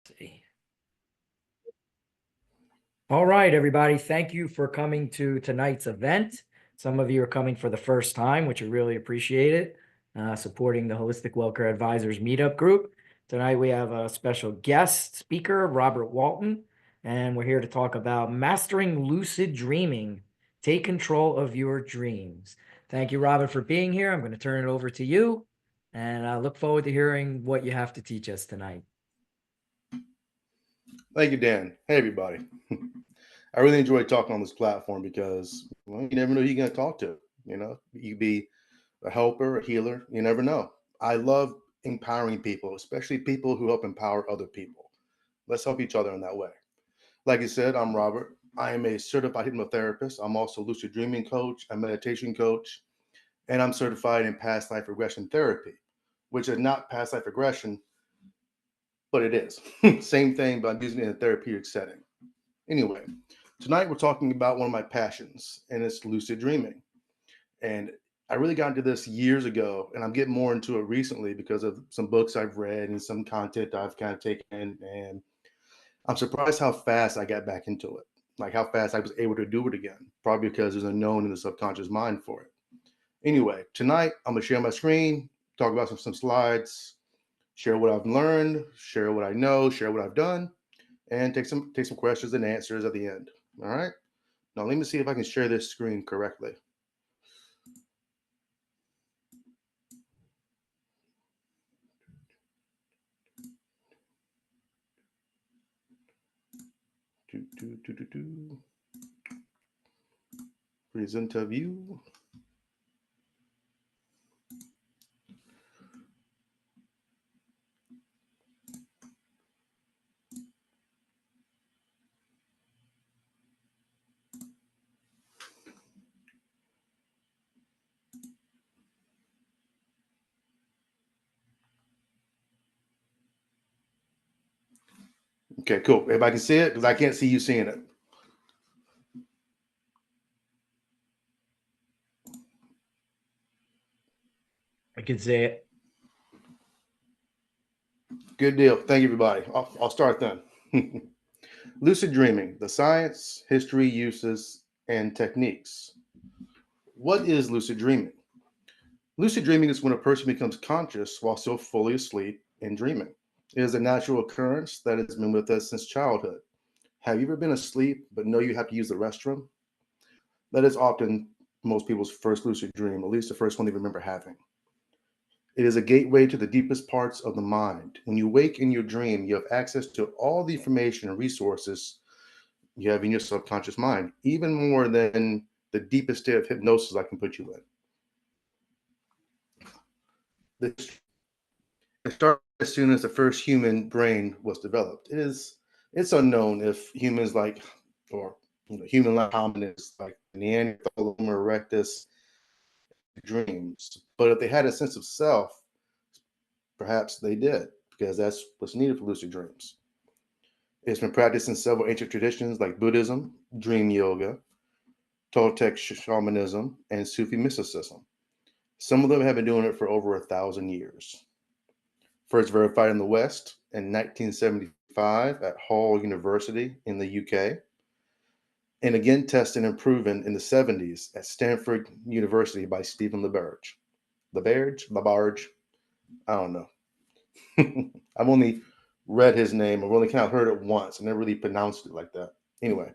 See. All right, everybody. Thank you for coming to tonight's event. Some of you are coming for the first time, which we really appreciate it, supporting the Holistic Wellcare Advisors Meetup Group. Tonight we have a special guest speaker, Robert Walton, and we're here to talk about mastering lucid dreaming. Take control of your dreams. Thank you, Robert, for being here. I'm going to turn it over to you, and I look forward to hearing what you have to teach us tonight. Thank you, Dan. Hey, everybody. I really enjoy talking on this platform because you never know who you're going to talk to. You could be a helper, a healer. You never know. I love empowering people, especially people who help empower other people. Let's help each other in that way. Like you said, I'm Robert. I am a certified hypnotherapist. I'm also a lucid dreaming coach, a meditation coach, and I'm certified in past life regression therapy, which is not past life regression, but it is. Same thing, but I'm using it in a therapeutic setting. Anyway, tonight we're talking about one of my passions, and it's lucid dreaming. And I really got into this years ago, and I'm getting more into it recently because of some books I've read and some content I've kind of taken. And I'm surprised how fast I got back into it, like how fast I was able to do it again, probably because there's a known in the subconscious mind for it. Anyway, tonight I'm going to share my screen, talk about some slides, share what I've learned, share what I know, share what I've done, and take some questions and answers at the end. All right. Now let me see if I can share this screen correctly. Present a view. Okay, cool. Everybody can see it because I can't see you seeing it. I can say it. Good deal. Thank you, everybody. I'll start then. Lucid dreaming, the science, history, uses, and techniques. What is lucid dreaming? Lucid dreaming is when a person becomes conscious while still fully asleep and dreaming. It is a natural occurrence that has been with us since childhood. Have you ever been asleep but know you have to use the restroom? That is often most people's first lucid dream, at least the first one they remember having. It is a gateway to the deepest parts of the mind. When you wake in your dream, you have access to all the information and resources you have in your subconscious mind, even more than the deepest state of hypnosis I can put you in. It started as soon as the first human brain was developed. It's unknown if humans like or human like hominids like Neanderthal, Homo erectus dreams, but if they had a sense of self, perhaps they did because that's what's needed for lucid dreams. It's been practiced in several ancient traditions like Buddhism, dream yoga, Toltec shamanism, and Sufi mysticism. Some of them have been doing it for over 1,000 years. First verified in the West in 1975 at Hull University in the UK, and again tested and proven in the 70s at Stanford University by Stephen LaBerge. LaBarge? I don't know. I've only read his name. I've only kind of heard it once. I never really pronounced it like that. Anyway,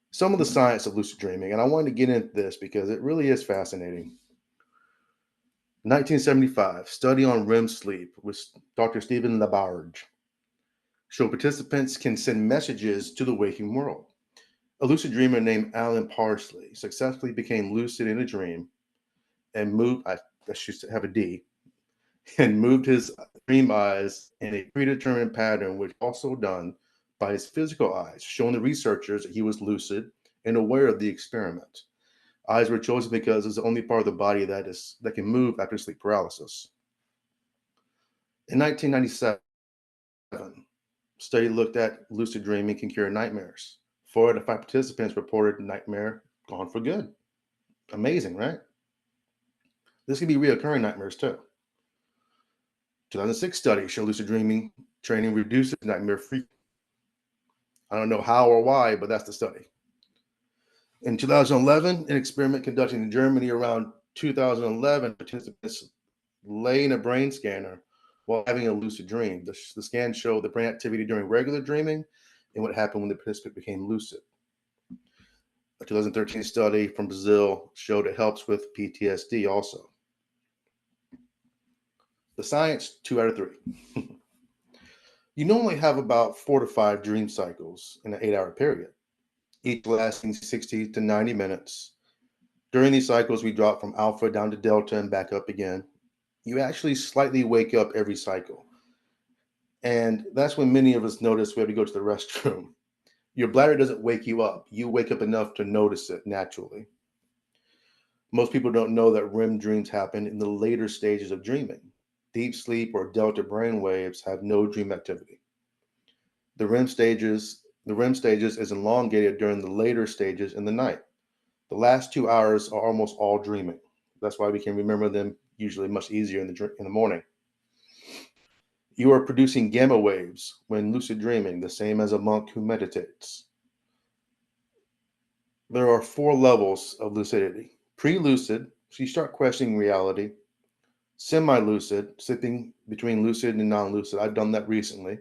some of the science of lucid dreaming, and I wanted to get into this because it really is fascinating. 1975, study on REM sleep with Dr. Stephen LaBarge showed participants can send messages to the waking world. A lucid dreamer named Alan Parsley successfully became lucid in a dream and moved, I should have a D, and moved his dream eyes in a predetermined pattern, which also done by his physical eyes, showing the researchers that he was lucid and aware of the experiment. Eyes were chosen because it's the only part of the body that can move after sleep paralysis. In 1997, study looked at lucid dreaming can cure nightmares. 4 out of 5 participants reported nightmare gone for good. Amazing, right? This can be reoccurring nightmares too. 2006 study showed lucid dreaming Training reduces nightmare frequency. I don't know how or why, but that's the study. In 2011, an experiment conducted in Germany around 2011, participants lay in a brain scanner while having a lucid dream. The scan showed the brain activity during regular dreaming and what happened when the participant became lucid. A 2013 study from Brazil showed it helps with PTSD also. The science, 2 out of 3. You normally have about 4 to 5 dream cycles in an 8-hour period, each lasting 60 to 90 minutes. During these cycles, we drop from alpha down to delta and back up again. You actually slightly wake up every cycle. And that's when many of us notice we have to go to the restroom. Your bladder doesn't wake you up. You wake up enough to notice it naturally. Most people don't know that REM dreams happen in the later stages of dreaming. Deep sleep or delta brain waves have no dream activity. The REM stages is elongated during the later stages in the night. The last 2 hours are almost all dreaming. That's why we can remember them usually much easier in the morning. You are producing gamma waves when lucid dreaming, the same as a monk who meditates. There are 4 levels of lucidity. Pre-lucid, so you start questioning reality. Semi-lucid, slipping between lucid and non-lucid. I've done that recently,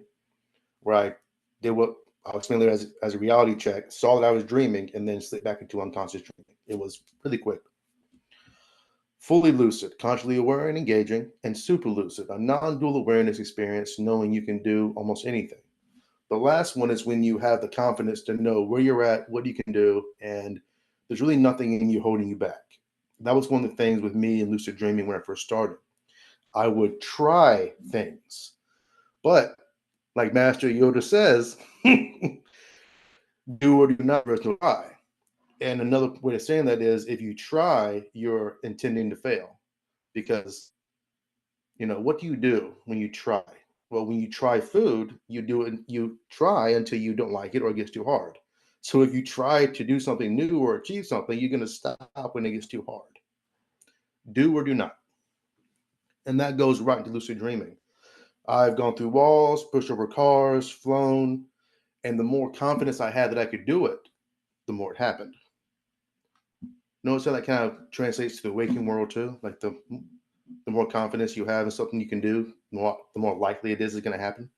where I did what I'll explain later as a reality check, saw that I was dreaming, and then slipped back into unconscious dreaming. It was really quick. Fully lucid, consciously aware and engaging, and super lucid, a non-dual awareness experience, knowing you can do almost anything. The last one is when you have the confidence to know where you're at, what you can do, and there's really nothing in you holding you back. That was one of the things with me in lucid dreaming when I first started. I would try things, but like Master Yoda says, do or do not, there's no try. And another way of saying that is if you try, you're intending to fail. Because, what do you do when you try? Well, when you try food, you try until you don't like it or it gets too hard. So if you try to do something new or achieve something, you're going to stop when it gets too hard. Do or do not. And that goes right into lucid dreaming. I've gone through walls, pushed over cars, flown, and the more confidence I had that I could do it, the more it happened. Notice how that kind of translates to the waking world too? Like the more confidence you have in something you can do, the more likely it is it's going to happen.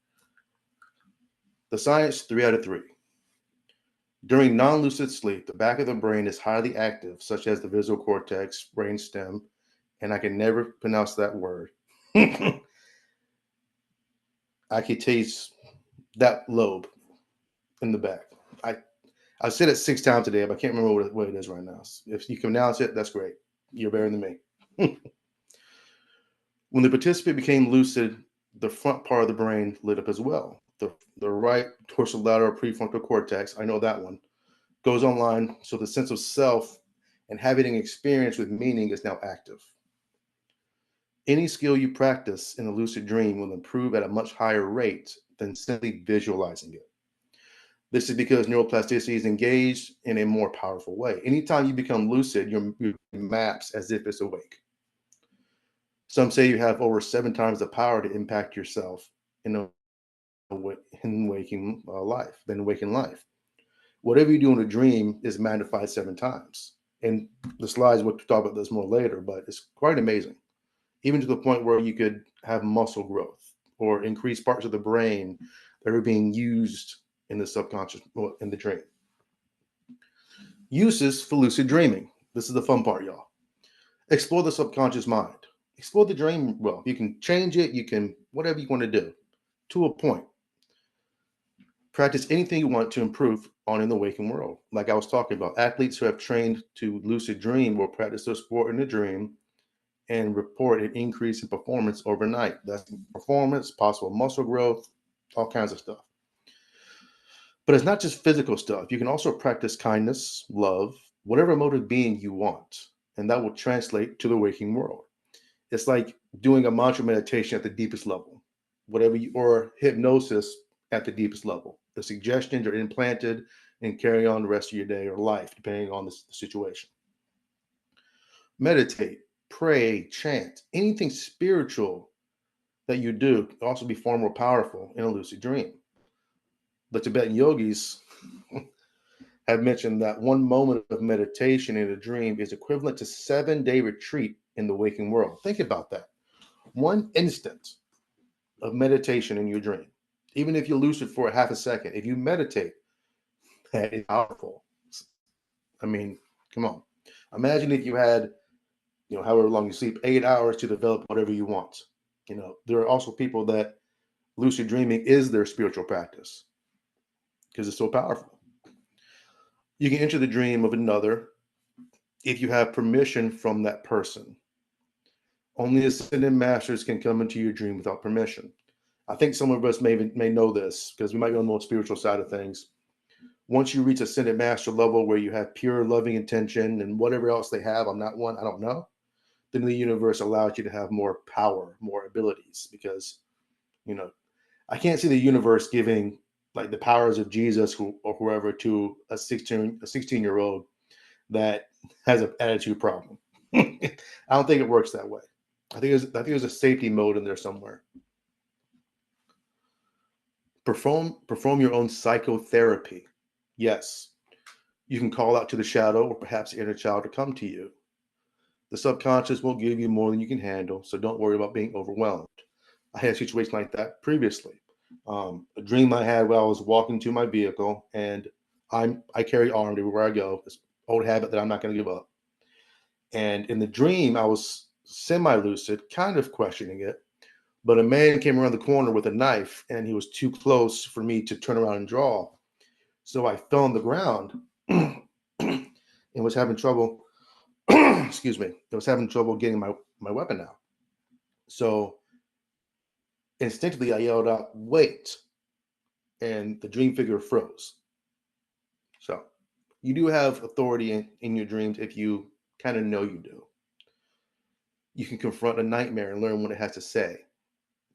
The science, 3 out of 3. During non-lucid sleep, the back of the brain is highly active, such as the visual cortex, brain stem, and I can never pronounce that word. I can taste that lobe in the back. I've said it 6 times today, but I can't remember what it is right now. If you can pronounce it, that's great. You're better than me. When the participant became lucid, the front part of the brain lit up as well. The right dorsolateral prefrontal cortex, I know that one, goes online, so the sense of self and having an experience with meaning is now active. Any skill you practice in a lucid dream will improve at a much higher rate than simply visualizing it. This is because neuroplasticity is engaged in a more powerful way. Anytime you become lucid, your maps as if it's awake. Some say you have over 7 times the power to impact yourself in waking life. Whatever you do in a dream is magnified 7 times. And the slides will talk about this more later, but it's quite amazing. Even to the point where you could have muscle growth or increase parts of the brain that are being used in the subconscious, in the dream. Uses for lucid dreaming. This is the fun part, y'all. Explore the subconscious mind. Explore the dream world. You can change it. You can, whatever you want to do, to a point. Practice anything you want to improve on in the waking world. Like I was talking about, athletes who have trained to lucid dream will practice their sport in the dream and report an increase in performance overnight. That's performance, possible muscle growth, all kinds of stuff. But it's not just physical stuff. You can also practice kindness, love, whatever mode of being you want, and that will translate to the waking world. It's like doing a mantra meditation at the deepest level, or hypnosis at the deepest level. The suggestions are implanted and carry on the rest of your day or life, depending on the situation. Meditate, pray, chant, anything spiritual that you do can also be far more powerful in a lucid dream. The Tibetan yogis have mentioned that one moment of meditation in a dream is equivalent to 7-day retreat in the waking world. Think about that. One instant of meditation in your dream, even if you lucid for a half a second, if you meditate, that is powerful. I mean, come on. Imagine if you had, however long you sleep, 8 hours to develop whatever you want. There are also people that lucid dreaming is their spiritual practice because it's so powerful. You can enter the dream of another if you have permission from that person. Only ascended masters can come into your dream without permission. I think some of us may know this because we might be on the more spiritual side of things. Once you reach ascended master level where you have pure loving intention and whatever else they have, I'm not one, I don't know, then the universe allows you to have more power, more abilities because, I can't see the universe giving like the powers of Jesus or whoever to a 16-year-old that has an attitude problem. I don't think it works that way. I think there's a safety mode in there somewhere. Perform your own psychotherapy. Yes, you can call out to the shadow or perhaps inner child to come to you. The subconscious won't give you more than you can handle, so don't worry about being overwhelmed. I had a situation like that previously. A dream I had while I was walking to my vehicle, and I carry armed everywhere I go. It's an old habit that I'm not going to give up. And in the dream, I was semi-lucid, kind of questioning it, but a man came around the corner with a knife, and he was too close for me to turn around and draw. So I fell on the ground and was having trouble. Excuse me. I was having trouble getting my weapon out. So instinctively, I yelled out, "Wait!" And the dream figure froze. So you do have authority in your dreams if you kind of know you do. You can confront a nightmare and learn what it has to say.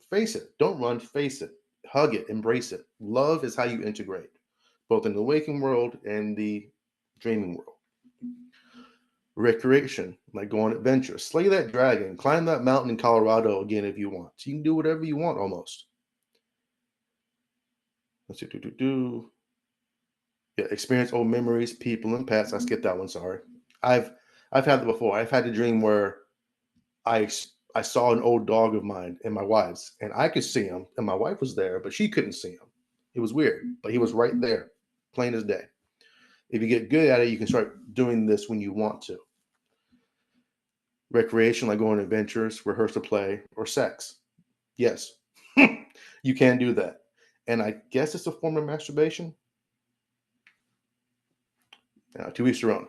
Face it. Don't run. Face it. Hug it. Embrace it. Love is how you integrate, both in the waking world and the dreaming world. Recreation, like go on adventures. Slay that dragon. Climb that mountain in Colorado again if you want. You can do whatever you want almost. Let's do. Yeah, experience old memories, people, and pets. I skipped that one. Sorry. I've had that before. I've had a dream where I I saw an old dog of mine and my wife's, and I could see him, and my wife was there, but she couldn't see him. It was weird, but he was right there, plain as day. If you get good at it, you can start doing this when you want to. Recreation, like going on adventures, rehearse a play, or sex. Yes, you can do that. And I guess it's a form of masturbation. To each their own.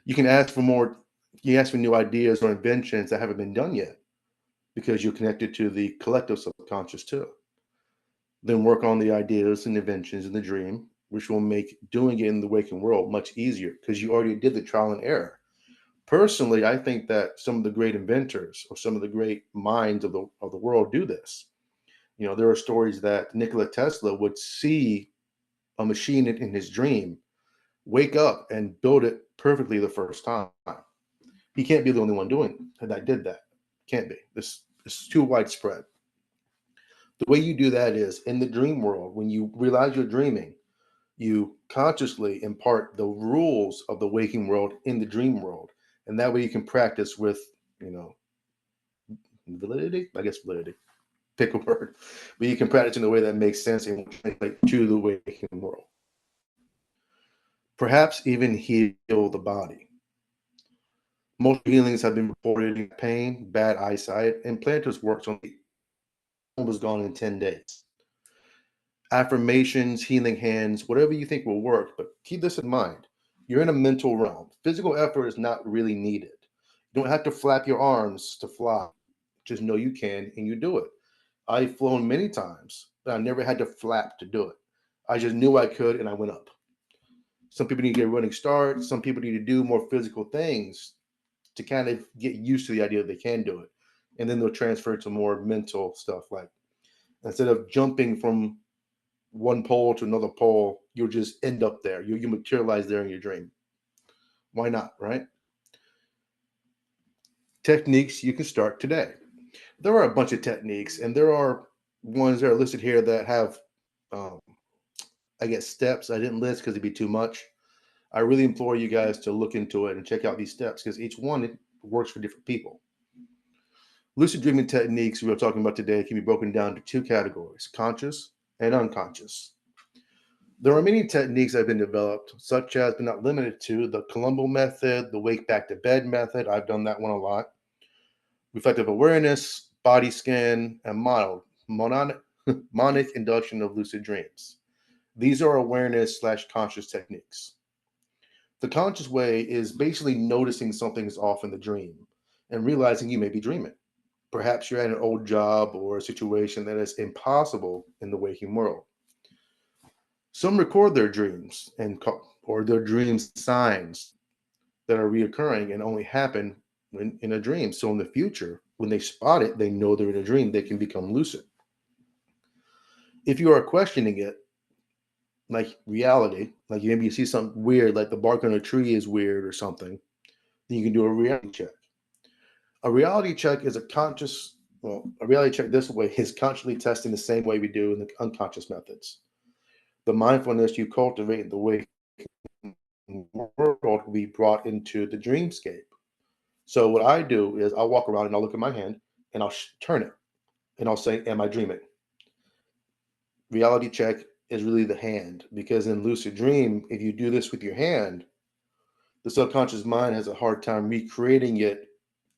You can ask for more. You ask for new ideas or inventions that haven't been done yet because you're connected to the collective subconscious too. Then work on the ideas and inventions in the dream, which will make doing it in the waking world much easier because you already did the trial and error. Personally, I think that some of the great inventors or some of the great minds of the world do this. There are stories that Nikola Tesla would see a machine in his dream, wake up and build it perfectly the first time. He can't be the only one doing that did that. Can't be. This is too widespread. The way you do that is in the dream world, when you realize you're dreaming, you consciously impart the rules of the waking world in the dream world. And that way you can practice with, validity, I guess validity, pick a word, but you can practice in a way that makes sense and translate to the waking world. Perhaps even heal the body. Most healings have been reported in pain, bad eyesight, and planters works on the was gone in 10 days. Affirmations, healing hands, whatever you think will work, but keep this in mind. You're in a mental realm. Physical effort is not really needed. You don't have to flap your arms to fly. Just know you can and you do it. I've flown many times, but I never had to flap to do it. I just knew I could and I went up. Some people need to get a running start. Some people need to do more physical things to kind of get used to the idea that they can do it. And then they'll transfer to more mental stuff like instead of jumping from one pole to another pole, you'll just end up there. You materialize there in your dream. Why not, right? Techniques you can start today. There are a bunch of techniques, and there are ones that are listed here that have, um, I guess, steps. I didn't list because it'd be too much. I really implore you guys to look into it and check out these steps because each one it works for different people. Lucid dreaming techniques we are talking about today can be broken down to two categories: conscious and unconscious. There are many techniques that have been developed, such as but not limited to the Columbo method, the wake back to bed method. I've done that one a lot. Reflective awareness, body scan, and monic induction of lucid dreams. These are awareness slash conscious techniques. The conscious way is basically noticing something is off in the dream and realizing you may be dreaming. Perhaps you're at an old job or a situation that is impossible in the waking world. Some record their dreams or their dreams signs that are reoccurring and only happen when in a dream. So in the future, when they spot it, they know they're in a dream. They can become lucid. If you are questioning it, like reality, like maybe you see something weird, like the bark on a tree is weird or something, then you can do a reality check. A reality check is a reality check this way is consciously testing the same way we do in the unconscious methods. The mindfulness you cultivate in the waking world will be brought into the dreamscape. So what I do is I'll walk around and I'll look at my hand and I'll turn it and I'll say, "Am I dreaming?" Reality check is really the hand because in lucid dream, if you do this with your hand, the subconscious mind has a hard time recreating it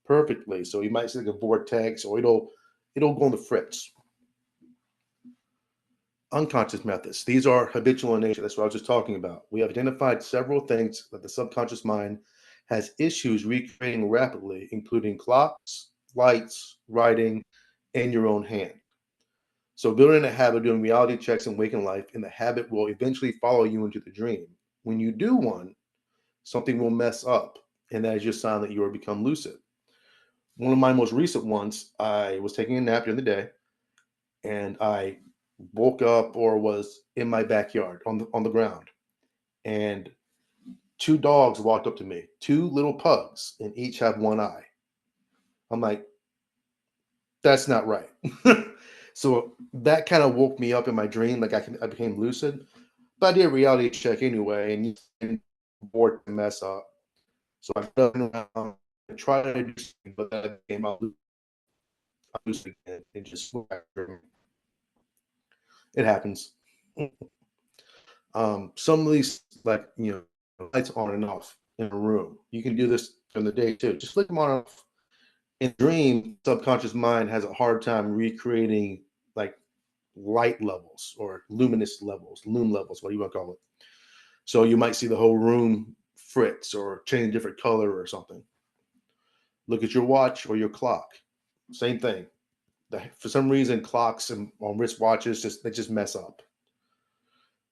perfectly. So you might see like a vortex, or it'll go on the fritz. Unconscious methods. These are habitual in nature. That's what I was just talking about. We have identified several things that the subconscious mind has issues recreating rapidly, including clocks, lights, writing, and your own hand. So building a habit of doing reality checks in waking life, and the habit will eventually follow you into the dream. When you do one, something will mess up, and that is your sign that you are become lucid. One of my most recent ones, I was taking a nap during the day, and I woke up or was in my backyard on the ground, and two dogs walked up to me, two little pugs, and each have one eye. I'm like, that's not right. So that kind of woke me up in my dream, like I became lucid. But I did a reality check anyway, and you bored to mess up. So I got around and tried to do something, but then I became out lucid again and just went back to dreaming. It happens. Some of these, like, lights on and off in a room. You can do this during the day too. Just flick them on and off. In dream, subconscious mind has a hard time recreating like light levels or luminous levels, loom levels, what do you want to call it? So you might see the whole room fritz or change different color or something. Look at your watch or your clock. Same thing. For some reason, clocks and on wristwatches just mess up.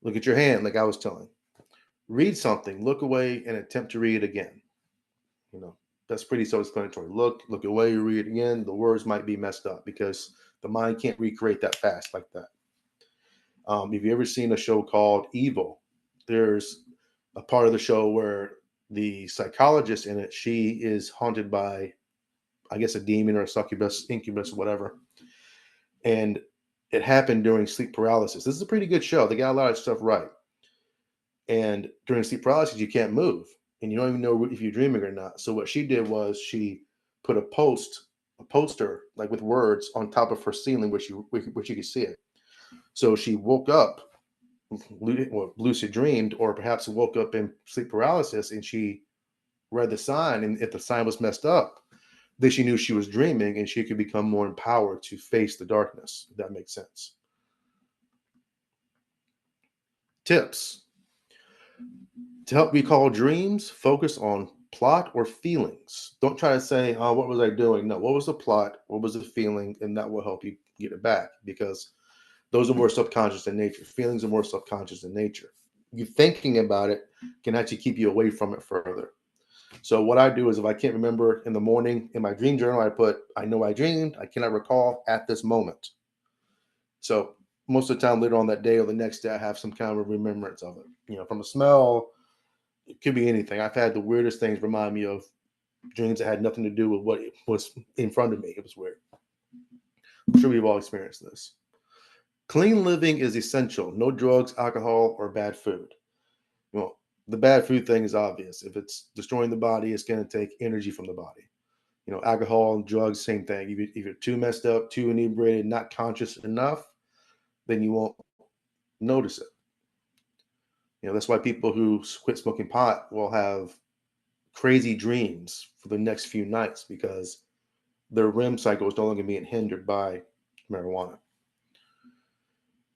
Look at your hand, like I was telling. Read something, look away, and attempt to read it again. You know, that's pretty self-explanatory. Look away, you read it again. The words might be messed up because the mind can't recreate that fast like that. If you ever seen a show called Evil, there's a part of the show where the psychologist in it, she is haunted by, I guess, a demon or a succubus, incubus, whatever. And it happened during sleep paralysis. This is a pretty good show. They got a lot of stuff right. And during sleep paralysis, you can't move, and you don't even know if you're dreaming or not. So what she did was she put a poster, like with words, on top of her ceiling, which you could see it. So she woke up, lucid dreamed, or perhaps woke up in sleep paralysis, and she read the sign. And if the sign was messed up, then she knew she was dreaming, and she could become more empowered to face the darkness. If that makes sense. Tips. To help recall dreams, focus on plot or feelings. Don't try to say, "Oh, what was I doing?" No, what was the plot? What was the feeling? And that will help you get it back because those are more subconscious in nature. Feelings are more subconscious in nature. You thinking about it can actually keep you away from it further. So what I do is if I can't remember in the morning in my dream journal, I put, "I know I dreamed. I cannot recall at this moment." So most of the time later on that day or the next day, I have some kind of remembrance of it. From a smell, it could be anything. I've had the weirdest things remind me of dreams that had nothing to do with what was in front of me. It was weird. I'm sure we've all experienced this. Clean living is essential. No drugs, alcohol, or bad food. Well, the bad food thing is obvious. If it's destroying the body, it's going to take energy from the body. Alcohol and drugs, same thing. If you're too messed up, too inebriated, not conscious enough, then you won't notice it. That's why people who quit smoking pot will have crazy dreams for the next few nights because their REM cycle is no longer being hindered by marijuana.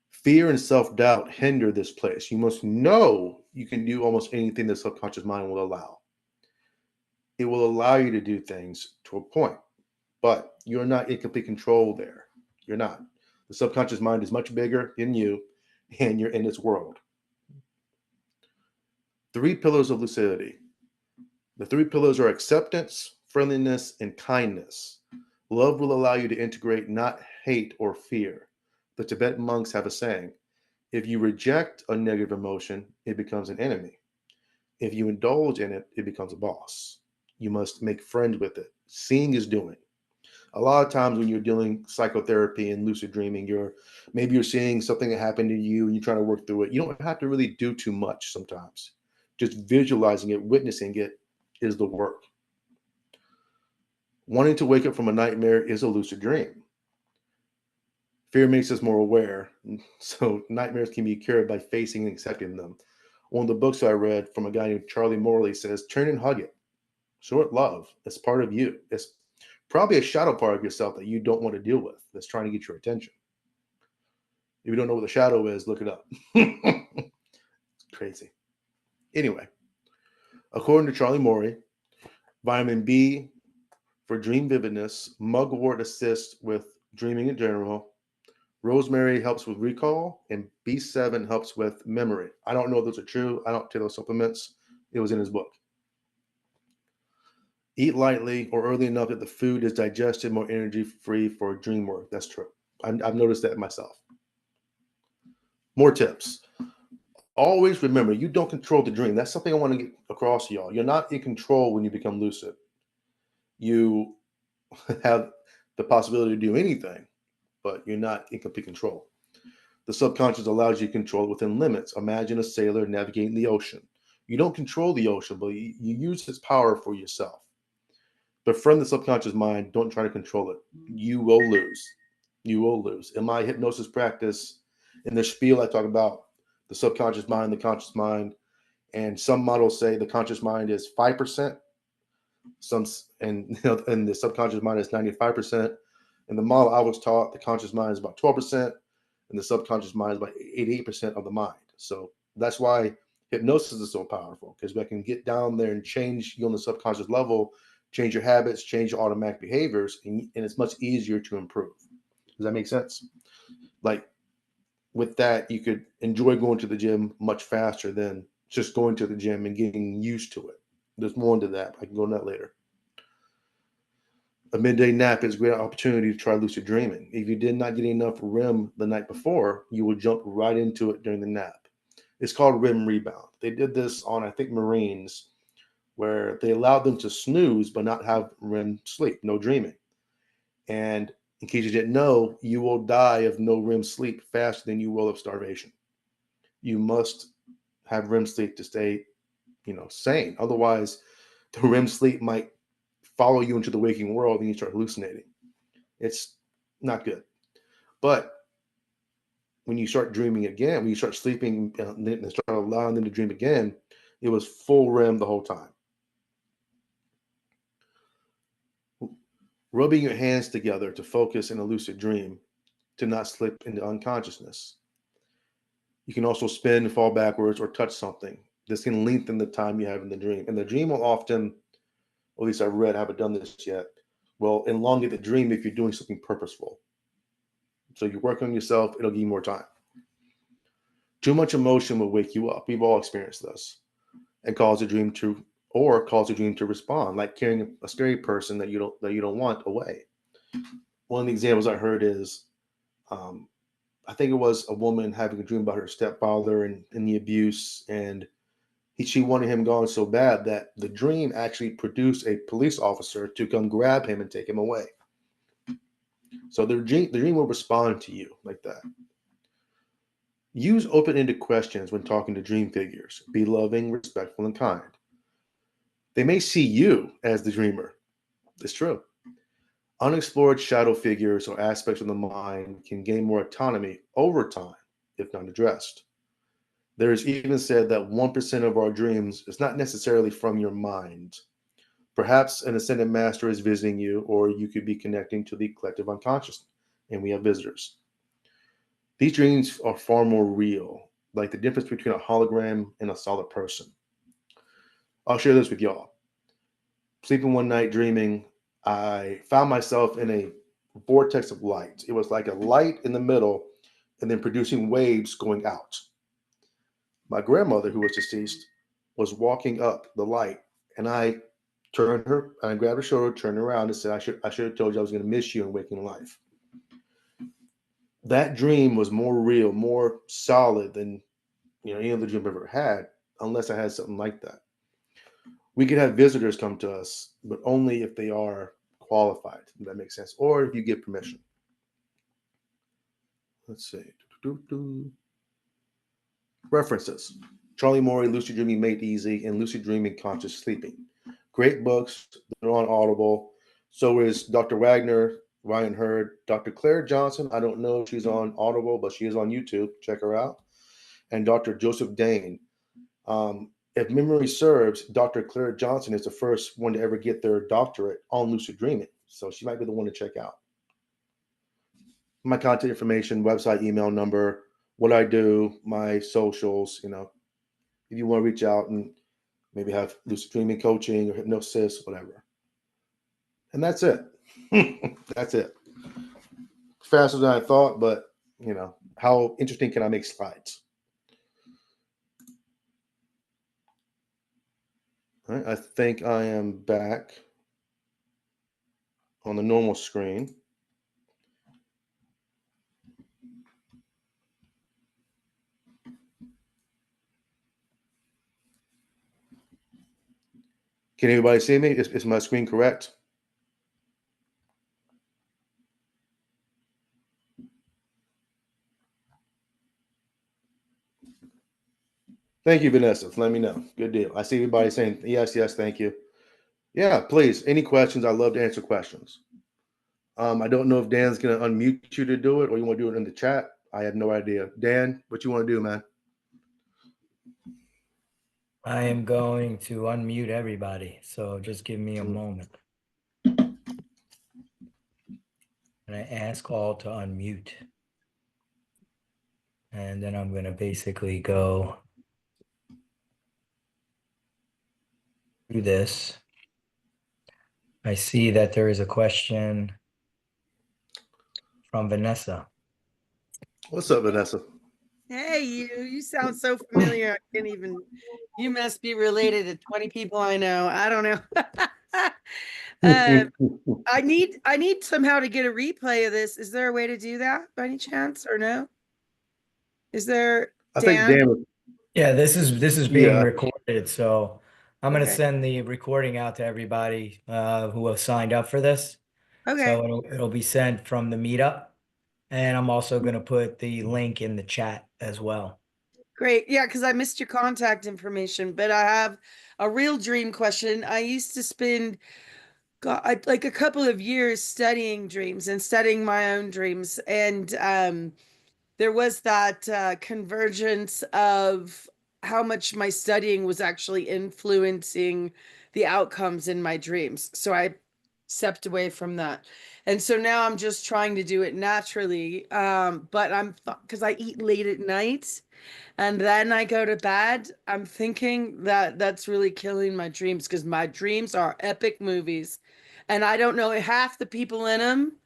Fear and self-doubt hinder this place. You must know you can do almost anything the subconscious mind will allow. It will allow you to do things to a point, but you're not in complete control there. You're not. The subconscious mind is much bigger than you, and you're in its world. 3 pillars of lucidity. The 3 pillars are acceptance, friendliness, and kindness. Love will allow you to integrate, not hate or fear. The Tibetan monks have a saying, if you reject a negative emotion, it becomes an enemy. If you indulge in it, it becomes a boss. You must make friends with it. Seeing is doing. A lot of times when you're doing psychotherapy and lucid dreaming, maybe you're seeing something that happened to you and you're trying to work through it. You don't have to really do too much sometimes. Just visualizing it, witnessing it is the work. Wanting to wake up from a nightmare is a lucid dream. Fear makes us more aware, so nightmares can be cured by facing and accepting them. One of the books I read from a guy named Charlie Morley says, turn and hug it. Show it love. It's part of you. It's probably a shadow part of yourself that you don't want to deal with, that's trying to get your attention. If you don't know what the shadow is, look it up. It's crazy. Anyway, according to Charlie Morley, vitamin B for dream vividness, mugwort assists with dreaming in general, rosemary helps with recall, and B7 helps with memory. I don't know if those are true. I don't take those supplements. It was in his book. Eat lightly or early enough that the food is digested, more energy free for dream work. That's true. I've noticed that myself. More tips. Always remember, you don't control the dream. That's something I want to get across to y'all. You're not in control when you become lucid. You have the possibility to do anything, but you're not in complete control. The subconscious allows you to control it within limits. Imagine a sailor navigating the ocean. You don't control the ocean, but you use its power for yourself. Befriend the subconscious mind. Don't try to control it. You will lose. You will lose. In my hypnosis practice, in the spiel, I talk about the subconscious mind, the conscious mind, and some models say the conscious mind is 5%. And the subconscious mind is 95%. In the model I was taught, the conscious mind is about 12%, and the subconscious mind is about 88% of the mind. So that's why hypnosis is so powerful, because we can get down there and change you on the subconscious level, change your habits, change your automatic behaviors, and it's much easier to improve. Does that make sense? Like with that, you could enjoy going to the gym much faster than just going to the gym and getting used to it. There's more into that. I can go into that later. A midday nap is a great opportunity to try lucid dreaming. If you did not get enough REM the night before, you will jump right into it during the nap. It's called REM rebound. They did this on, I think, Marines, where they allowed them to snooze but not have REM sleep, no dreaming. And in case you didn't know, you will die of no REM sleep faster than you will of starvation. You must have REM sleep to stay, sane. Otherwise, the REM sleep might follow you into the waking world and you start hallucinating. It's not good. But when you start dreaming again, when you start sleeping and start allowing them to dream again, it was full REM the whole time. Rubbing your hands together to focus in a lucid dream to not slip into unconsciousness. You can also spin, fall backwards, or touch something. This can lengthen the time you have in the dream. And the dream will often, or at least I've read, I haven't done this yet, will elongate the dream if you're doing something purposeful. So you work on yourself, it'll give you more time. Too much emotion will wake you up. We've all experienced this and cause a dream to respond, like carrying a scary person that you don't want away. One of the examples I heard is, I think it was a woman having a dream about her stepfather and the abuse, and she wanted him gone so bad that the dream actually produced a police officer to come grab him and take him away. So the dream will respond to you like that. Use open ended questions when talking to dream figures. Be loving, respectful, and kind. They may see you as the dreamer. It's true. Unexplored shadow figures or aspects of the mind can gain more autonomy over time if not addressed. There is even said that 1% of our dreams is not necessarily from your mind. Perhaps an ascended master is visiting you, or you could be connecting to the collective unconscious, and we have visitors. These dreams are far more real, like the difference between a hologram and a solid person. I'll share this with y'all. Sleeping one night dreaming, I found myself in a vortex of light. It was like a light in the middle and then producing waves going out. My grandmother, who was deceased, was walking up the light, and I turned her, and I grabbed her shoulder, turned around, and said, I should have told you I was going to miss you in waking life." That dream was more real, more solid than any other dream I've ever had, unless I had something like that. We could have visitors come to us, but only if they are qualified, if that makes sense, or if you give permission. Let's see. References: Charlie Morey, Lucid Dreaming Made Easy, and Lucid Dreaming Conscious Sleeping. Great books. They're on Audible. So is Dr. Wagner, Ryan Hurd, Dr. Claire Johnson. I don't know if she's on Audible, but she is on YouTube. Check her out. And Dr. Joseph Dane. If memory serves, Dr. Claire Johnson is the first one to ever get their doctorate on lucid dreaming. So she might be the one to check out. My contact information, website, email number, what I do, my socials, if you want to reach out and maybe have lucid dreaming coaching or hypnosis, whatever. And that's it. That's it. Faster than I thought, but how interesting can I make slides? All right, I think I am back on the normal screen. Can everybody see me? Is my screen correct? Thank you, Vanessa. Let me know. Good deal. I see everybody saying yes, yes, thank you. Yeah, please. Any questions? I love to answer questions. I don't know if Dan's going to unmute you to do it or you want to do it in the chat. I have no idea. Dan, what you want to do, man? I am going to unmute everybody, so just give me a moment. And I ask all to unmute. And then I'm going to basically go through this. I see that there is a question from Vanessa. What's up, Vanessa? Hey, you sound so familiar. I can't even, you must be related to 20 people I know. I don't know. I need somehow to get a replay of this. Is there a way to do that by any chance or no? Is there, I think Dan? Dan was, Yeah, this is being Yeah. recorded, so I'm going to Okay. send the recording out to everybody who have signed up for this. Okay, So it'll be sent from the meetup, and I'm also going to put the link in the chat as well. great. Yeah, because I missed your contact information, but I have a real dream question. I used to spend like a couple of years studying dreams and studying my own dreams, and there was that convergence of how much my studying was actually influencing the outcomes in my dreams. So I stepped away from that. And so now I'm just trying to do it naturally. But because I eat late at night and then I go to bed, I'm thinking that that's really killing my dreams because my dreams are epic movies and I don't know half the people in them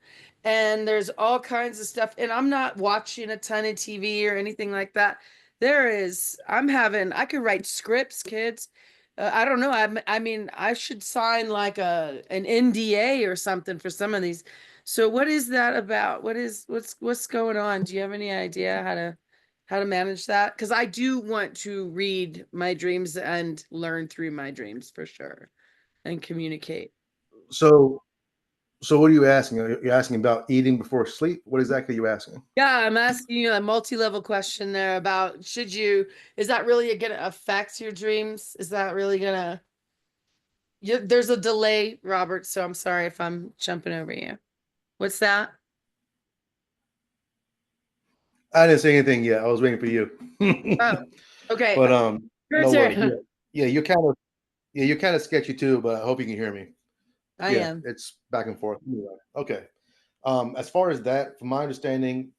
and there's all kinds of stuff and I'm not watching a ton of TV or anything like that. I could write scripts, kids. I don't know. I mean, I should sign like an NDA or something for some of these. So what is that about? What's going on? Do you have any idea how to manage that? Because I do want to read my dreams and learn through my dreams for sure and communicate. So So what are you asking? Are you asking about eating before sleep? What exactly are you asking? Yeah, I'm asking you a multi-level question there about is that really gonna affect your dreams? Is that really gonna, there's a delay, Robert, so I'm sorry if I'm jumping over you. What's that? I didn't say anything yet. I was waiting for you. Oh, okay. But Your no worries. turn. Yeah, you're kind of sketchy too, but I hope you can hear me. I Yeah, am. it's back and forth. Anyway, okay. As far as that, from my understanding,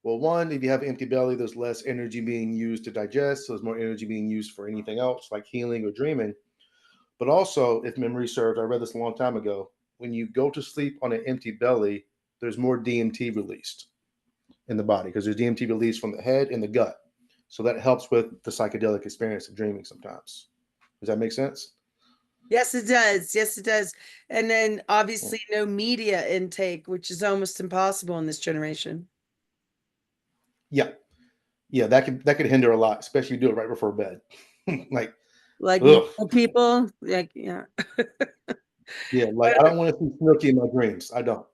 well, one, if you have an empty belly, there's less energy being used to digest, so there's more energy being used for anything else, like healing or dreaming. But also, if memory serves, I read this a long time ago. When you go to sleep on an empty belly, there's more DMT released in the body because there's DMT released from the head and the gut. So that helps with the psychedelic experience of dreaming sometimes. Does that make sense? Yes, it does. Yes, it does. And then Hmm. obviously no media intake, which is almost impossible in this generation. Yeah. Yeah, that could hinder a lot, especially if you do it right before bed. Like, Like ugh. normal people, like, yeah. Yeah, like I don't want to see Snooki in my dreams. I don't.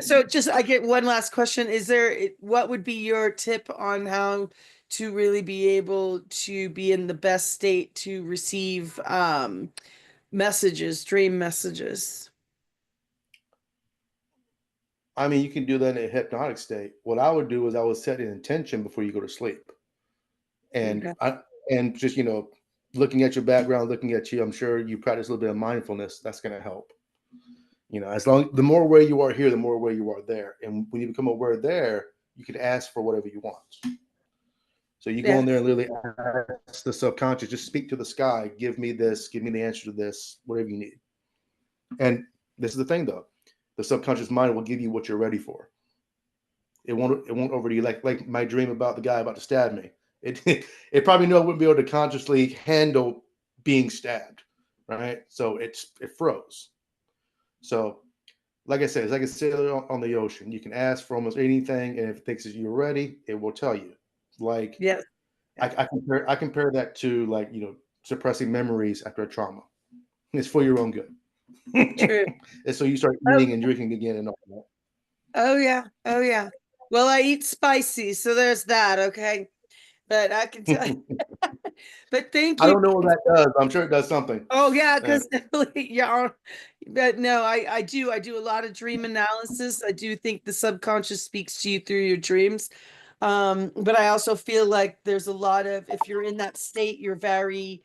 So just I get one last question. What would be your tip on how to really be able to be in the best state to receive messages, dream messages? I mean, you can do that in a hypnotic state. What I would do is I would set an intention before you go to sleep, and Okay. and just looking at your background, looking at you. I'm sure you practice a little bit of mindfulness. That's going to help. As long the more aware you are here, the more aware you are there, and when you become aware there, you can ask for whatever you want. So you go Yeah. in there and literally ask the subconscious, just speak to the sky, give me this, give me the answer to this, whatever you need. And this is the thing though, the subconscious mind will give you what you're ready for. It won't over to you like my dream about the guy about to stab me. It it probably knew I wouldn't be able to consciously handle being stabbed, right? So it froze. So like I said, it's like a sailor on the ocean. You can ask for almost anything, and if it thinks that you're ready, it will tell you. Like Yes. Yeah. I compare that to like suppressing memories after a trauma. It's for your own good. True. And so you start Oh, eating and drinking again and all oh yeah. Oh yeah. Well, I eat spicy, so there's that, okay? But I can tell that. but thank I you. don't know what that does. I'm sure it does something. Oh yeah, Uh, because yeah, but no, I do a lot of dream analysis. I do think the subconscious speaks to you through your dreams. But I also feel like there's a lot of, if you're in that state, you're very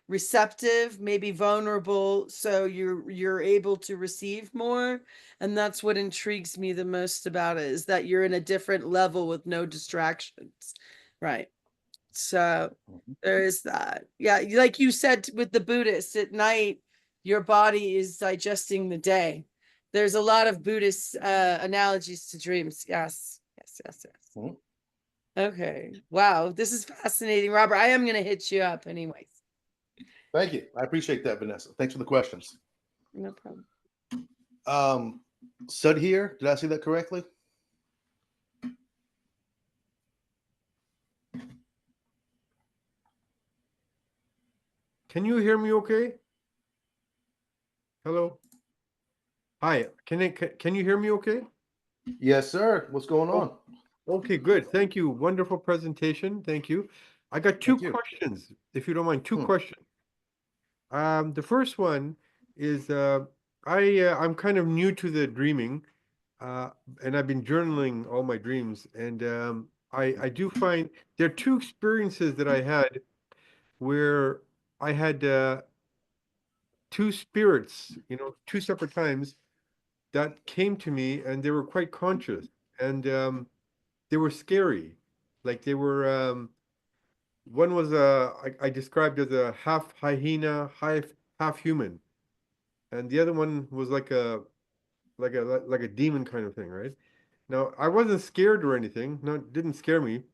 receptive, maybe vulnerable, so you're able to receive more. And that's what intrigues me the most about it, is that you're in a different level with no distractions. Right. So there is that. Yeah, like you said with the Buddhists, at night, your body is digesting the day. There's a lot of Buddhist analogies to dreams. Yes, yes, yes, yes. mhm. Okay. Wow, this is fascinating, Robert. I am gonna hit you up anyways. Thank you. I appreciate that, Vanessa. Thanks for the questions. No problem. Um, Sud here. Did I say that correctly? Can you hear me okay? Hello? Hi, can you hear me okay? Yes, sir. What's going Oh, on? okay, good. Thank you. Wonderful presentation. Thank you. I got two Thank you. questions, if you don't mind, two Hmm. questions. The first one is I'm kind of new to the dreaming, uh, and I've been journaling all my dreams, and I do find there are two experiences that I had where I had two spirits, two separate times that came to me, and they were quite conscious, and they were scary. Like they were one was I described as a half hyena, half human, and the other one was like a demon kind of thing, right? Now I wasn't scared or anything. No, it didn't scare me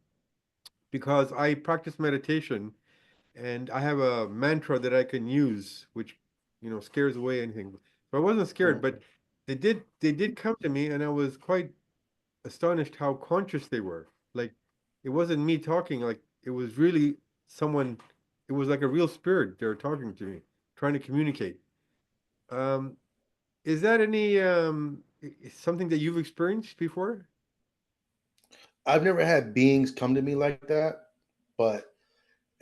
because I practice meditation and I have a mantra that I can use, which scares away anything. So I wasn't scared, Hmm. but they did come to me, and I was quite astonished how conscious they were. Like it wasn't me talking, like it was really someone, it was like a real spirit. They were talking to me, trying to communicate. Um, is that any something that you've experienced before? I've never had beings come to me like that, but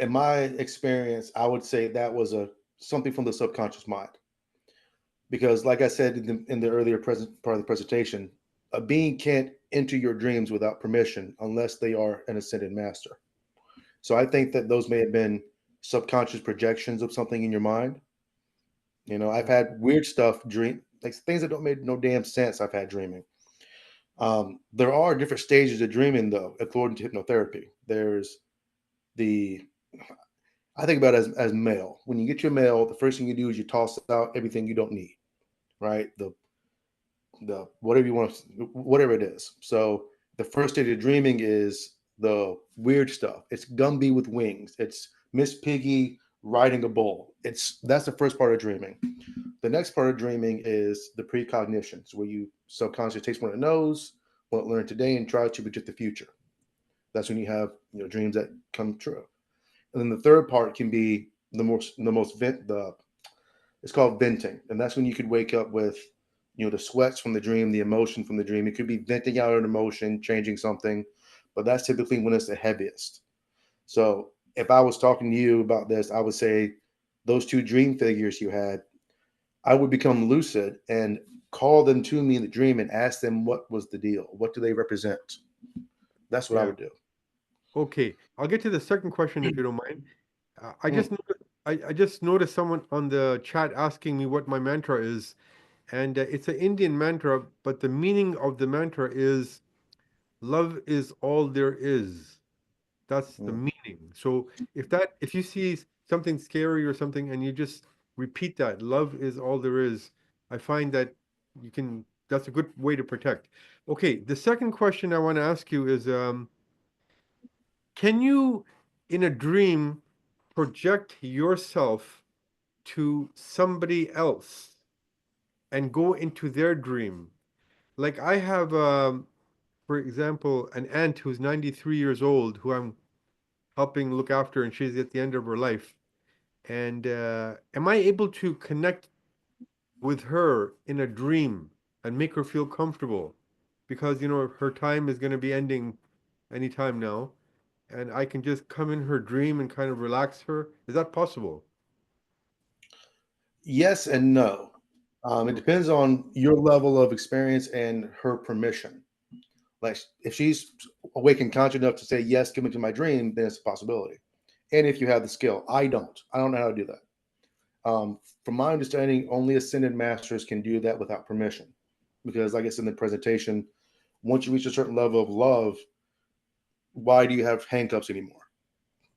in my experience, I would say that was a something from the subconscious mind. Because, like I said in the earlier present part of the presentation, a being can't enter your dreams without permission unless they are an ascended master. So I think that those may have been subconscious projections of something in your mind. I've had weird stuff dream, like things that don't make no damn sense. I've had dreaming. There are different stages of dreaming, though, according to hypnotherapy. There's the I think about it as mail. When you get your mail, the first thing you do is you toss out everything you don't need, right? The whatever you want, whatever it is. So the first stage of dreaming is the weird stuff. It's Gumby with wings. It's Miss Piggy riding a bull. That's the first part of dreaming. The next part of dreaming is the precognitions, where you subconsciously takes what it knows, what it learned today, and tries to predict the future. That's when you have dreams that come true. And then the third part can be it's called venting, and that's when you could wake up with the sweats from the dream, the emotion from the dream. It could be venting out an emotion, changing something, but that's typically when it's the heaviest. So if I was talking to you about this, I would say those two dream figures you had, I would become lucid and call them to me in the dream and ask them what was the deal, what do they represent. That's what I Yeah. would do. Okay, I'll get to the second question if you don't mind. I just Mm, I just noticed someone on the chat asking me what my mantra is, and it's an Indian mantra, but the meaning of the mantra is love is all there is. That's the mm. meaning. So if you see something scary or something and you just repeat that, love is all there is, I find that that's a good way to protect. Okay, the second question I want to ask you is, can you, in a dream, project yourself to somebody else and go into their dream? Like I have, for example, an aunt who's 93 years old who I'm helping look after, and she's at the end of her life. And am I able to connect with her in a dream and make her feel comfortable? Because, her time is going to be ending anytime now, and I can just come in her dream and kind of relax her. Is that possible? Yes and no. It depends on your level of experience and her permission. Like if she's awake and conscious enough to say yes, come into my dream, then it's a possibility. And if you have the skill, I don't. I don't know how to do that. From my understanding, only ascended masters can do that without permission, because, like I said in the presentation, once you reach a certain level of love, why do you have handcuffs anymore?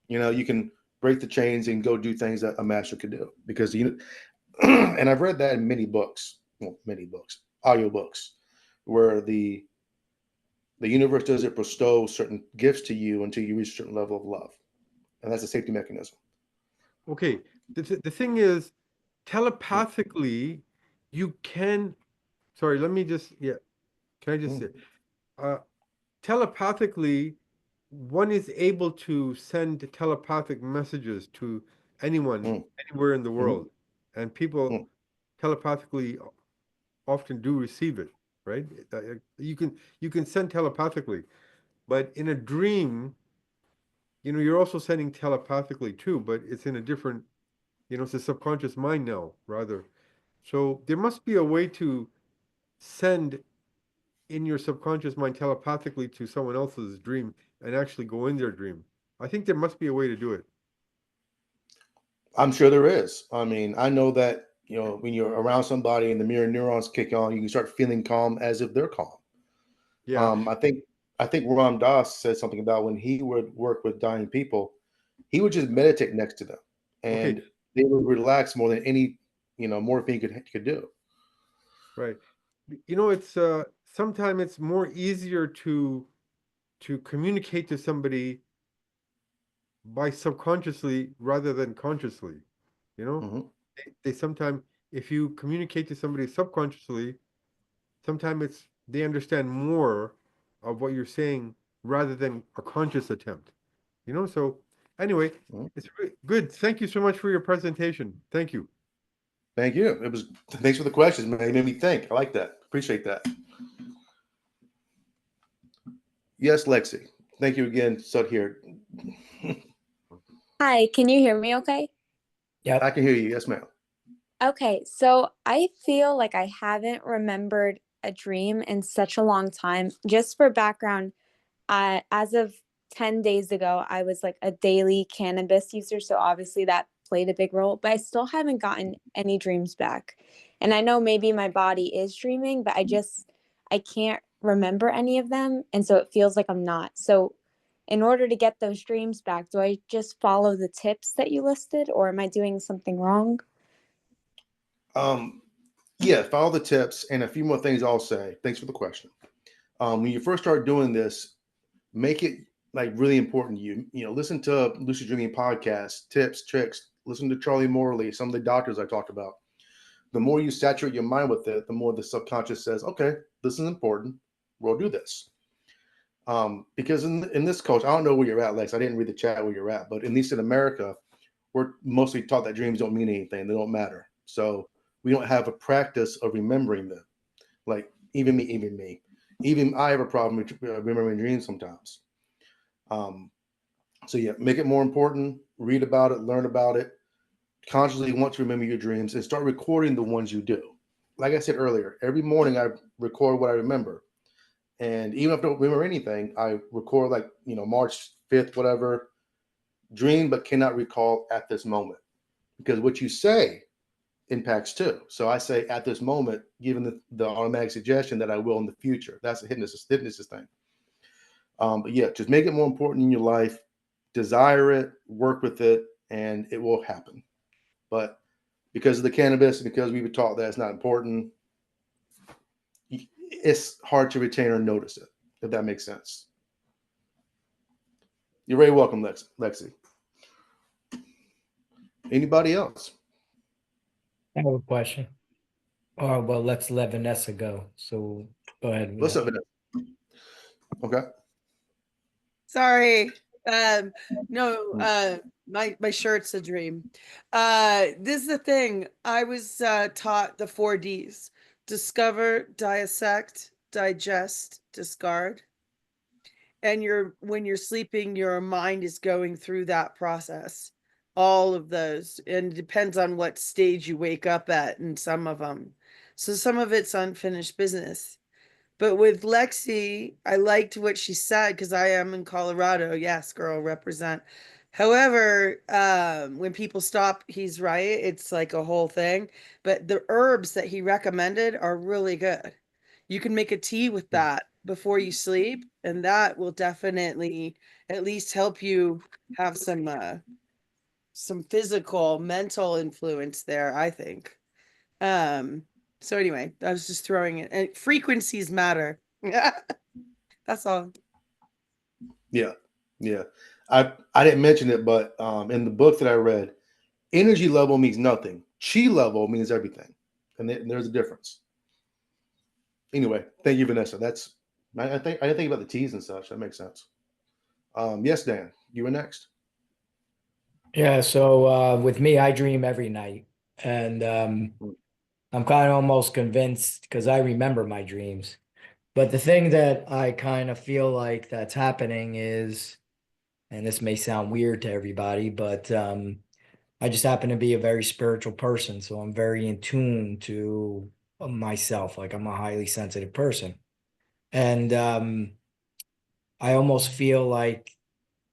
You can break the chains and go do things that a master could do because and I've read that in many books, audiobooks, where the universe doesn't bestow certain gifts to you until you reach a certain level of love, and that's a safety mechanism. Okay. The thing is, telepathically, you can. Sorry, let me just. Yeah. Can I just say? Mm, Uh, telepathically, one is able to send telepathic messages to anyone, mm, anywhere in the mm, world, and people mm. telepathically often do receive it, right? You can send telepathically, but in a dream, you're also sending telepathically too, but it's in a different, it's a subconscious mind now, rather. So there must be a way to send in your subconscious mind telepathically to someone else's dream and actually go in their dream. I think there must be a way to do it. I'm sure there is. I mean, I know that when you're around somebody and the mirror neurons kick on, you can start feeling calm as if they're calm. Yeah. I think Ram Dass said something about when he would work with dying people, he would just meditate next to them, Okay. and they would relax more than any morphine could do. Right. It's sometimes it's more easier to communicate to somebody by subconsciously rather than consciously. You know, Hmm. they sometimes, if you communicate to somebody subconsciously, sometimes they understand more of what you're saying rather than a conscious attempt. So anyway, Hmm. it's good. Thank you so much for your presentation. Thank you. Thank you. Thanks for the questions, man. It made me think. I like that. Appreciate that. Yes, Lexi. Thank you again, Sut here. Hi, can you hear me okay? Yep. I can hear you. Yes, ma'am. Okay, so I feel like I haven't remembered a dream in such a long time. Just for background, as of 10 days ago, I was like a daily cannabis user, so obviously that played a big role, but I still haven't gotten any dreams back. And I know maybe my body is dreaming, but I can't remember any of them, and so it feels like I'm not. So in order to get those dreams back, do I just follow the tips that you listed, or am I doing something wrong? Yeah, follow the tips and a few more things I'll say. Thanks for the question. When you first start doing this, make it like really important to you. You know, listen to Lucid Dreaming podcasts, tips, tricks. Listen to Charlie Morley, some of the doctors I talked about. The more you saturate your mind with it, the more the subconscious says, "Okay, this is important. We'll do this." Because in this culture, I don't know where you're at, Lex. I didn't read the chat where you're at, but at least in America, we're mostly taught that dreams don't mean anything; they don't matter. So we don't have a practice of remembering them. Like even I have a problem with remembering dreams sometimes. So yeah, make it more important. Read about it, learn about it. Consciously want to remember your dreams and start recording the ones you do. Like I said earlier, every morning I record what I remember. And even if I don't remember anything, I record like, March 5th, whatever, dream, but cannot recall at this moment. Because what you say impacts too. So I say at this moment, given the automatic suggestion that I will in the future. That's a hypnosis thing. But yeah, just make it more important in your life. Desire it, work with it, and it will happen. But because of the cannabis, because we were taught that it's not important, it's hard to retain or notice it, if that makes sense. You're very welcome, Lexi. Anybody else? I have a question. Oh, well, let's let Vanessa go. So go ahead. What's up, Vanessa. Vanessa? Okay. Sorry. No, my shirt's a dream. This is the thing. I was taught the 4Ds: discover, dissect, digest, discard. And when you're sleeping, your mind is going through that process. All of those. And it depends on what stage you wake up at in some of them. So some of it's unfinished business. But with Lexi, I liked what she said because I am in Colorado. Yes, girl, represent. However, when people stop, he's right. It's like a whole thing. But the herbs that he recommended are really good. You can make a tea with that before you sleep, and that will definitely at least help you have some physical, mental influence there, I think. So anyway, I was just throwing it. And frequencies matter. That's all. Yeah. Yeah. I didn't mention it, but in the book that I read, energy level means nothing. Chi level means everything. And there's a difference. Anyway, thank you, Vanessa. I didn't think about the T's and such. That makes sense. Yes, Dan, you were next. Yeah, so with me, I dream every night. And I'm kind of almost convinced because I remember my dreams. But the thing that I kind of feel like that's happening is, and this may sound weird to everybody, but I just happen to be a very spiritual person. So I'm very in tune to myself. Like I'm a highly sensitive person. And I almost feel like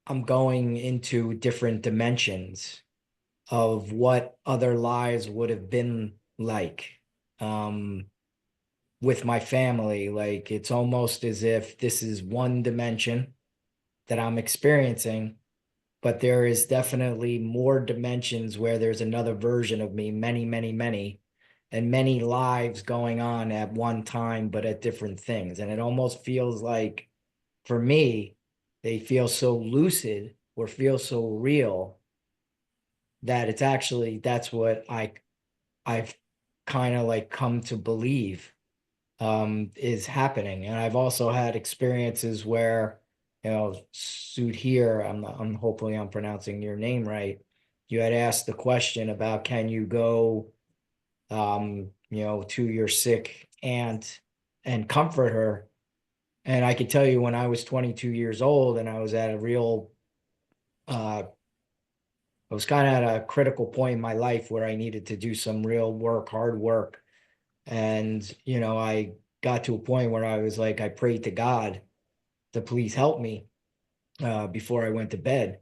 I'm going into different dimensions of what other lives would have been like with my family. Like it's almost as if this is one dimension that I'm experiencing, but there is definitely more dimensions where there's another version of me, many, many, many, and many lives going on at one time, but at different things. And it almost feels like, for me, they feel so lucid or feel so real that it's actually, that's what I've kind of like come to believe is happening. And I've also had experiences where, Suit here, I'm hopefully I'm pronouncing your name right. You had asked the question about can you go to your sick aunt and comfort her. And I could tell you when I was 22 years old and I was at a real, I was kind of at a critical point in my life where I needed to do some real work, hard work. And, I got to a point where I was like, I prayed to God to please help me before I went to bed.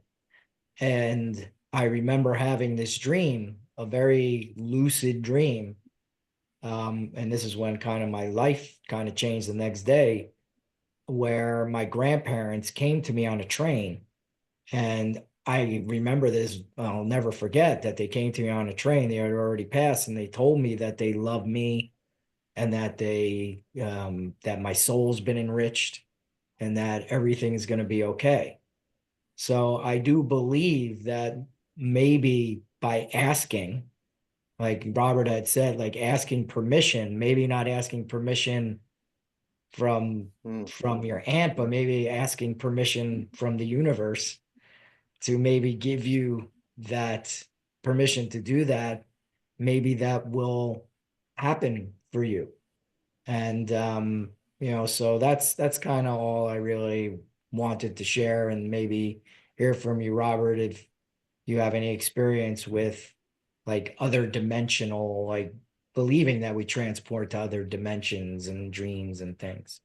And I remember having this dream, a very lucid dream. And this is when kind of my life kind of changed the next day, where my grandparents came to me on a train. And I remember this, I'll never forget that they came to me on a train. They had already passed, and they told me that they love me and that that my soul's been enriched and that everything is going to be okay. So I do believe that maybe by asking, like Robert had said, like asking permission, maybe not asking permission from your aunt, but maybe asking permission from the universe to maybe give you that permission to do that, maybe that will happen for you. And so that's kind of all I really wanted to share, and maybe hear from you, Robert, if you have any experience with like other dimensional, like believing that we transport to other dimensions and dreams and things.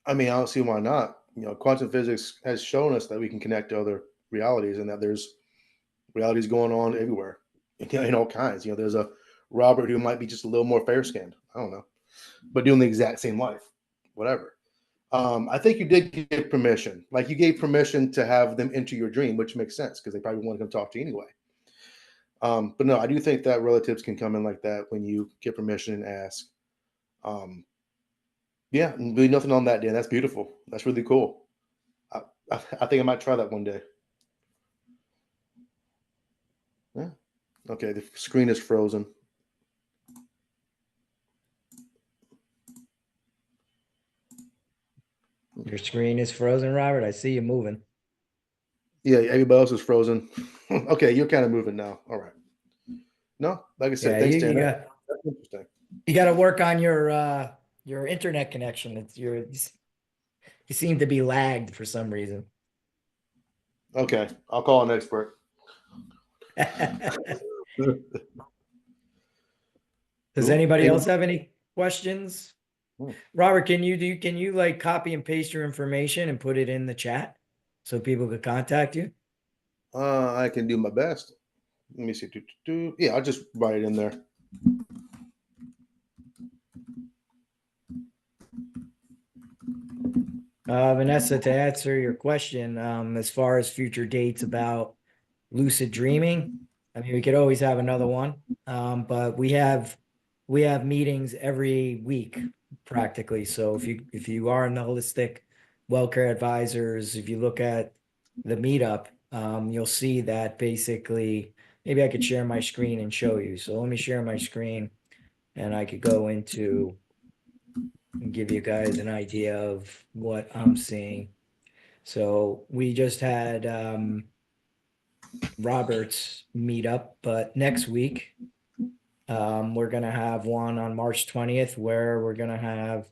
I mean, I don't see why not. Quantum physics has shown us that we can connect to other realities and that there's realities going on everywhere, in all kinds. There's a Robert who might be just a little more fair skinned. I don't know, but doing the exact same life, whatever. I think you did give permission. Like you gave permission to have them into your dream, which makes sense because they probably want to come talk to you anyway. But no, I do think that relatives can come in like that when you get permission and ask. Yeah, really nothing on that, Dan. That's beautiful. That's really cool. I think I might try that one day. Yeah. Okay, the screen is frozen. Your screen is frozen, Robert. I see you moving. Yeah, everybody else is frozen. Okay, you're kind of moving now. All right. No, like I said, Yeah, thanks, you Dan. got That's interesting. you got to work on your internet connection. You seem to be lagged for some reason. Okay, I'll call an expert. Does Cool. anybody Hey, else have any questions? Robert, can you like copy and paste your information and put it in the chat so people could contact you? I can do my best. Let me see. Yeah, I'll just write it in there. Vanessa, to answer your question, as far as future dates about lucid dreaming, I mean, we could always have another one. But we have meetings every week practically. So if you are in the Holistic Wellcare Advisors, if you look at the meetup, you'll see that basically, maybe I could share my screen and show you. So let me share my screen and I could go into and give you guys an idea of what I'm seeing. So we just had Robert's meetup, but next week we're gonna have one on March 20th where we're gonna have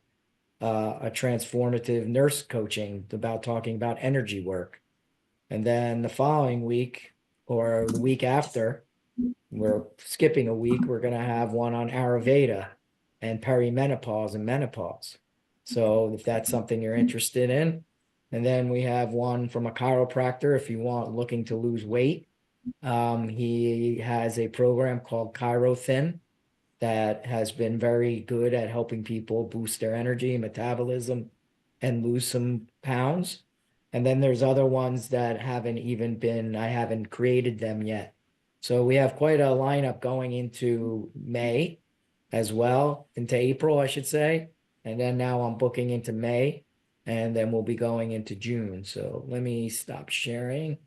a transformative nurse coaching about talking about energy work. And then the following week or the week after, we're skipping a week, we're gonna have one on Ayurveda and perimenopause and menopause. So if that's something you're interested in. And then we have one from a chiropractor if you want looking to lose weight. He has a program called Chiro Thin that has been very good at helping people boost their energy, metabolism, and lose some pounds. And then there's other ones that haven't even been, I haven't created them yet. So we have quite a lineup going into May as well, into April, I should say. And then now I'm booking into May, and then we'll be going into June. So let me stop sharing.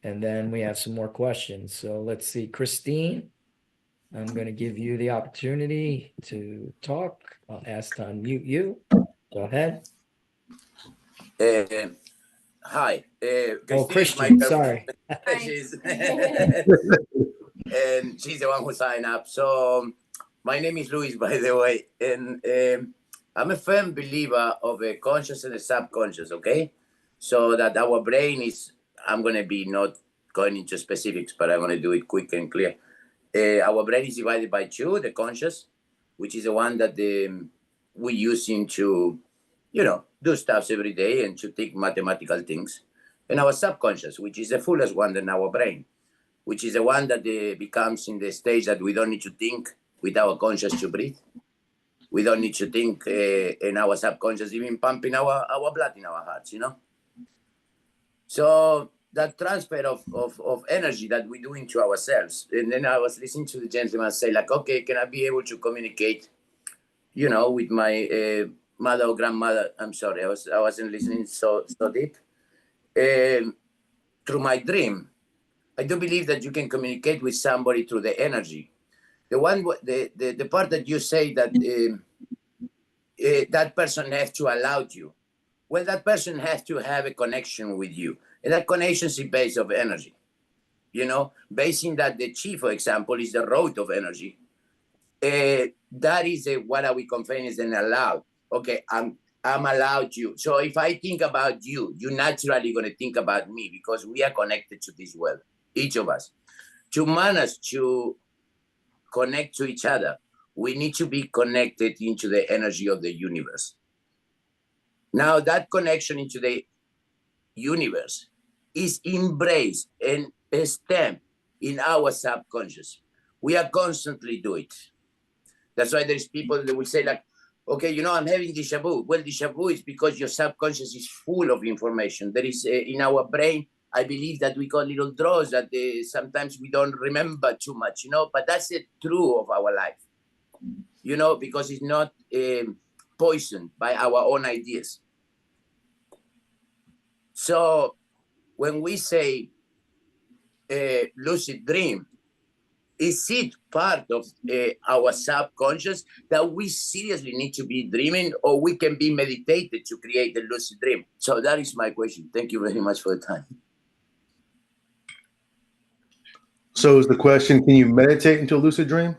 And then we have some more questions. So let's see, Christine, I'm going to give you the opportunity to talk. I'll ask to unmute you. Go ahead. Hi. Oh, Christine is my Christian, girlfriend. sorry. She's and she's the one who signed up. So my name is Luis, by the way, and I'm a firm believer of a conscious and a subconscious. Okay, so that our brain is. I'm gonna be not going into specifics, but I'm gonna do it quick and clear. Our brain is divided by two: the conscious, which is the one that we use into, do stuff every day and to think mathematical things, and our subconscious, which is the fullest one in our brain, which is the one that becomes in the stage that we don't need to think with our conscious to breathe. We don't need to think in our subconscious, even pumping our blood in our hearts, So that transfer of energy that we do into ourselves. And then I was listening to the gentleman say, like, okay, can I be able to communicate, with my mother or grandmother? I'm sorry, I wasn't listening so deep. Through my dream. I do believe that you can communicate with somebody through the energy. The part that you say that that person has to allow you. Well, that person has to have a connection with you, and that connection is based of energy. Basing that the chi, for example, is the road of energy. That is what are we conveying is an allowed. Okay, I'm allowed you. So if I think about you, you're naturally going to think about me because we are connected to this world, each of us. To manage to connect to each other, we need to be connected into the energy of the universe. Now that connection into the universe is embraced and stamped in our subconscious. We are constantly doing it. That's why there's people that will say like, okay, I'm having déjà vu. Well, déjà vu is because your subconscious is full of information. There is in our brain, I believe that we got little draws that sometimes we don't remember too much, but that's the truth of our life, because it's not poisoned by our own ideas. So when we say lucid dream, is it part of our subconscious that we seriously need to be dreaming, or we can be meditated to create the lucid dream? So that is my question. Thank you very much for the time. So is the question, can you meditate into a lucid dream?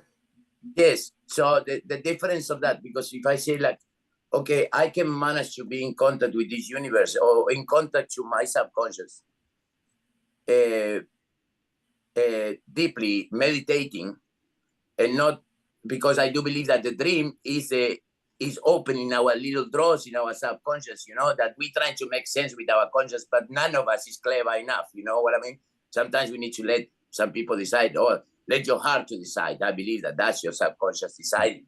Yes. So the difference of that, because if I say like, okay, I can manage to be in contact with this universe or in contact to my subconscious, deeply meditating, and not because I do believe that the dream is opening our little drawers in our subconscious, that we trying to make sense with our conscious, but none of us is clever enough. You know what I mean? Sometimes we need to let some people decide, or let your heart to decide. I believe that that's your subconscious deciding,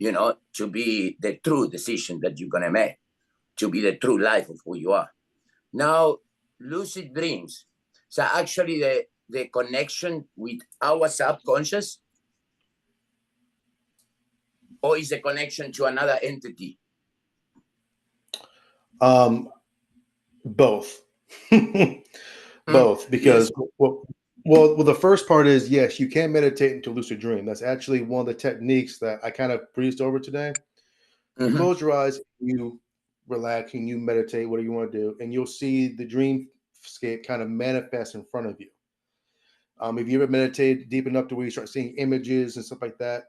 to be the true decision that you're going to make, to be the true life of who you are. Now, lucid dreams. So actually the connection with our subconscious, or is a connection to another entity? Both. Both, because Yes. well, the first part is, yes, you can meditate into lucid dream. That's actually one of the techniques that I kind of breezed over today. You close your eyes, you relax, and you meditate, whatever you want to do, and you'll see the dreamscape kind of manifest in front of you. If you ever meditate deep enough to where you start seeing images and stuff like that,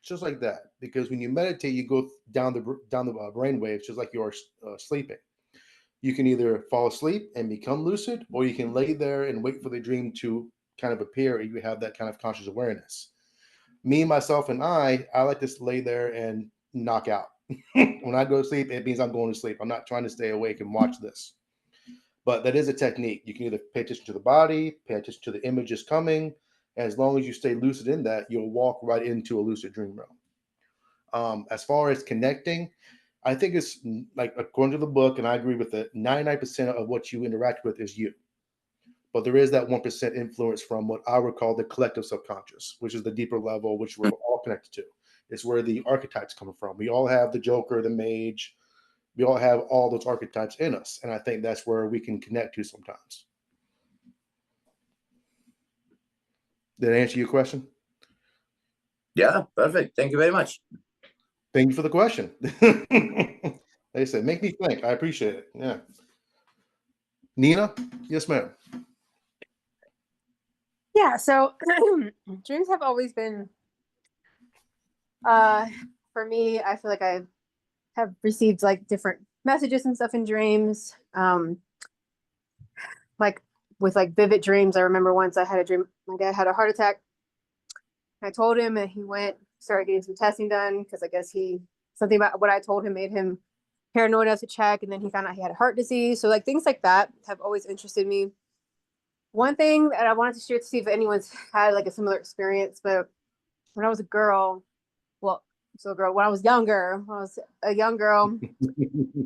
just like that, because when you meditate, you go down the brain waves just like you are sleeping. You can either fall asleep and become lucid, or you can lay there and wait for the dream to kind of appear, and you have that kind of conscious awareness. Me, myself, and I like to lay there and knock out. When I go to sleep, it means I'm going to sleep. I'm not trying to stay awake and watch this. But that is a technique. You can either pay attention to the body, pay attention to the images coming. As long as you stay lucid in that, you'll walk right into a lucid dream realm. As far as connecting, I think it's like, according to the book, and I agree with it, 99% of what you interact with is you. But there is that 1% influence from what I would call the collective subconscious, which is the deeper level, which we're all connected to. It's where the archetypes come from. We all have the Joker, the Mage. We all have all those archetypes in us. And I think that's where we can connect to sometimes. Did I answer your question? Yeah, perfect. Thank you very much. Thank you for the question. They said, make me think. I appreciate it. Yeah. Nina? Yes, ma'am. Yeah, so dreams have always been for me, I feel like I have received like different messages and stuff in dreams. Like with like vivid dreams. I remember once I had a dream my dad had a heart attack. I told him and he went, started getting some testing done because I guess he something about what I told him made him paranoid enough to check, and then he found out he had heart disease. So like things like that have always interested me. One thing that I wanted to share to see if anyone's had like a similar experience, but when I was a girl, well, so a girl, when I was younger, when I was a young girl,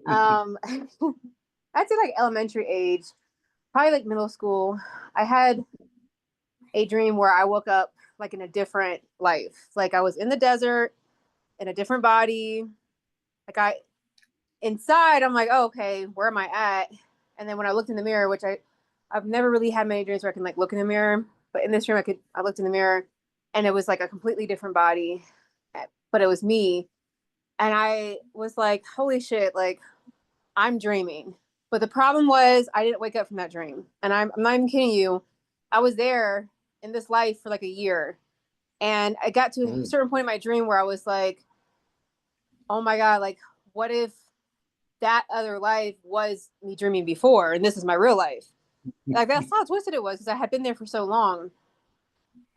I'd say like elementary age, probably like middle school, I had a dream where I woke up like in a different life. Like I was in the desert in a different body. Like I inside, I'm like, oh, okay, where am I at? And then when I looked in the mirror, which I've never really had many dreams where I can like look in the mirror, but in this dream I looked in the mirror and it was like a completely different body, but it was me. And I was like, holy shit, like I'm dreaming. But the problem was I didn't wake up from that dream. And I'm not even kidding you. I was there in this life for like a year. And I got to a certain point in my dream where I was like, oh my God, like what if that other life was me dreaming before and this is my real life? Like that's how twisted it was because I had been there for so long.